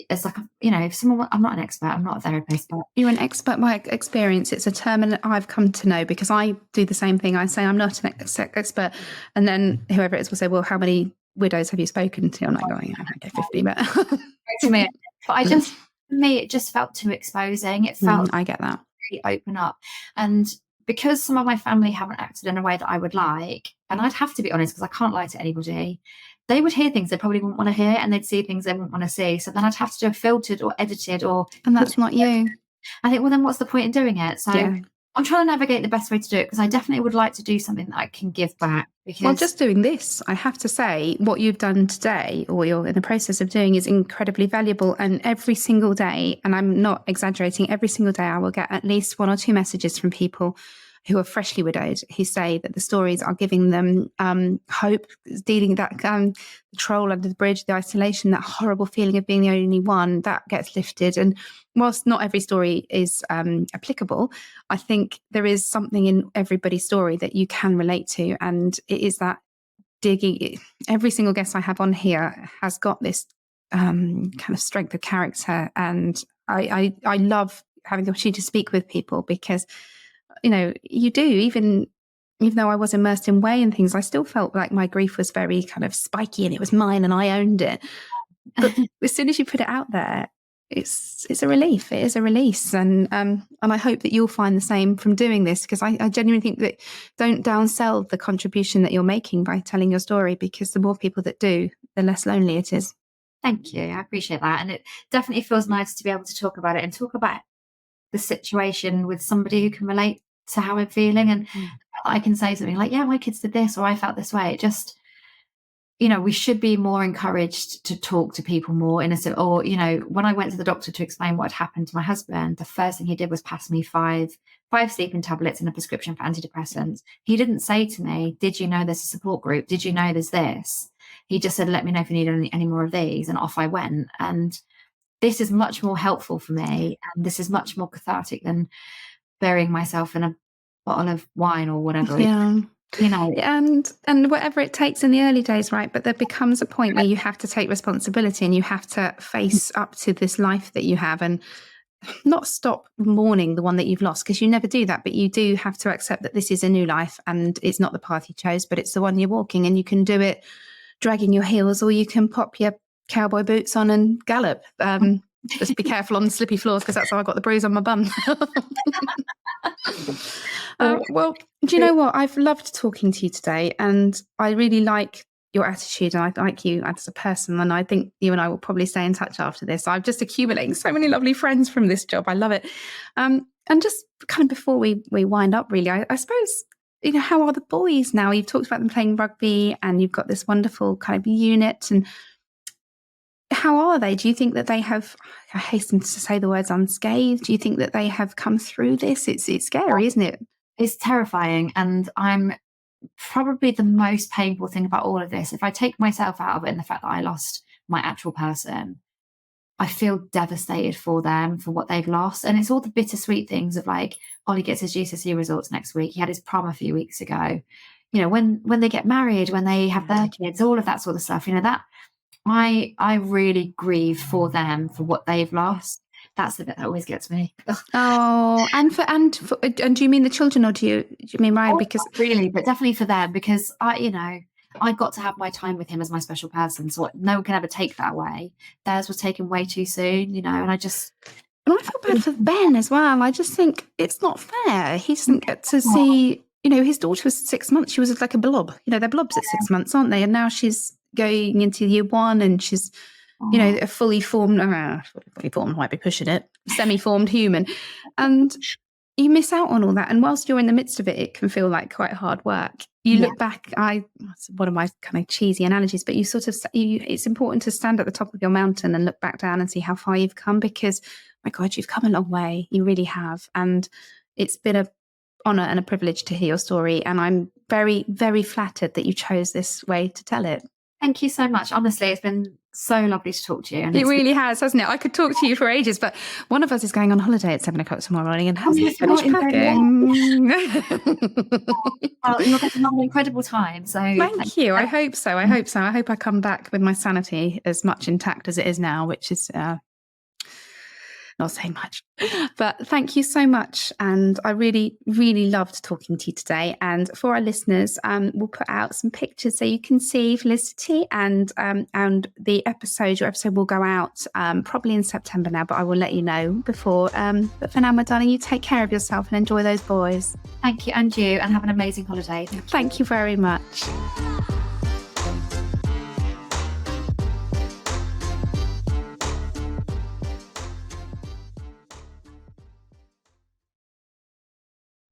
as like, you know, if someone, I'm not an expert, I'm not a therapist, but you're an expert by experience. It's a term and I've come to know because I do the same thing. I say I'm not an expert, and then whoever it is will say, well, how many widows have you spoken to? I'm like, oh, yeah, okay, 50, but to me, but for me, it just felt too exposing. It felt I get that. Really open up. And because some of my family haven't acted in a way that I would like, and I'd have to be honest because I can't lie to anybody, they would hear things they probably wouldn't want to hear and they'd see things they wouldn't want to see. So then I'd have to do a filtered or edited and that's not you. I think, well, then what's the point in doing it? So I'm trying to navigate the best way to do it because I definitely would like to do something that I can give back. Well, just doing this, I have to say, what you've done today or you're in the process of doing is incredibly valuable. And every single day, and I'm not exaggerating, every single day I will get at least 1 or 2 messages from people who are freshly widowed, who say that the stories are giving them hope, dealing that the troll under the bridge, the isolation, that horrible feeling of being the only one, that gets lifted. And whilst not every story is applicable, I think there is something in everybody's story that you can relate to. And it is that digging. Every single guest I have on here has got this kind of strength of character. And I love having the opportunity to speak with people because, you know, you do, even though I was immersed in way and things, I still felt like my grief was very kind of spiky and it was mine and I owned it. But as soon as you put it out there, it's a relief. It is a release. And I hope that you'll find the same from doing this, because I genuinely think that don't downsell the contribution that you're making by telling your story, because the more people that do, the less lonely it is. Thank you. I appreciate that. And it definitely feels nice to be able to talk about it and talk about the situation with somebody who can relate to how I'm feeling. And I can say something like, yeah, my kids did this, or I felt this way. It just, you know, we should be more encouraged to talk to people more or, you know, when I went to the doctor to explain what had happened to my husband, the first thing he did was pass me five sleeping tablets and a prescription for antidepressants. He didn't say to me, did you know there's a support group? Did you know there's this? He just said, let me know if you need any more of these. And off I went. And this is much more helpful for me. And this is much more cathartic than burying myself in a bottle of wine or whatever. Yeah. You know, and whatever it takes in the early days, right? But there becomes a point where you have to take responsibility and you have to face up to this life that you have and not stop mourning the one that you've lost, because you never do that. But you do have to accept that this is a new life and it's not the path you chose, but it's the one you're walking, and you can do it dragging your heels, or you can pop your cowboy boots on and gallop. Just be careful on the slippy floors, because that's how I got the bruise on my bum. Well, do you know what? I've loved talking to you today, and I really like your attitude, and I like you as a person, and I think you and I will probably stay in touch after this. I'm just accumulating so many lovely friends from this job. I love it. And just kind of before we wind up, really, I suppose, how are the boys now? You've talked about them playing rugby, and you've got this wonderful kind of unit. And how are they? Do you think that they have, I hasten to say the words, unscathed? Do you think that they have come through this? It's scary, isn't it? It's terrifying. And I'm probably the most painful thing about all of this, if I take myself out of it and the fact that I lost my actual person, I feel devastated for them, for what they've lost. And it's all the bittersweet things of like, Ollie gets his GCSE results next week. He had his prom a few weeks ago. When they get married, when they have their kids, all of that sort of stuff, that I really grieve for them, for what they've lost. That's the bit that always gets me. Oh, and do you mean the children, or do you mean Ryan? Because really, but definitely for them, because I got to have my time with him as my special person, so no one can ever take that away. Theirs was taken way too soon, and I feel bad for Ben as well. I just think it's not fair. He doesn't get to see, his daughter was 6 months. She was like a blob. They're blobs at 6 months, aren't they? And now she's going into year 1, and she's, a fully formed might be pushing it, semi-formed human. And you miss out on all that. And whilst you're in the midst of it, it can feel like quite hard work. You look back, it's one of my kind of cheesy analogies, but it's important to stand at the top of your mountain and look back down and see how far you've come, because, my God, you've come a long way. You really have. And it's been an honour and a privilege to hear your story. And I'm very, very flattered that you chose this way to tell it. Thank you so much. Honestly, it's been so lovely to talk to you. And it really has, hasn't it? I could talk to you for ages, but one of us is going on holiday at 7 o'clock tomorrow morning and hasn't finished packing. Well, you're going to have an incredible time. So thank you. I hope so. I hope I come back with my sanity as much intact as it is now, which is not saying much. But thank you so much. And I really, really loved talking to you today. And for our listeners, we'll put out some pictures so you can see Felicity, and your episode will go out probably in September now, but I will let you know before. But for now, my darling, you take care of yourself and enjoy those boys. Thank you, and you, and have an amazing holiday. Thank you very much.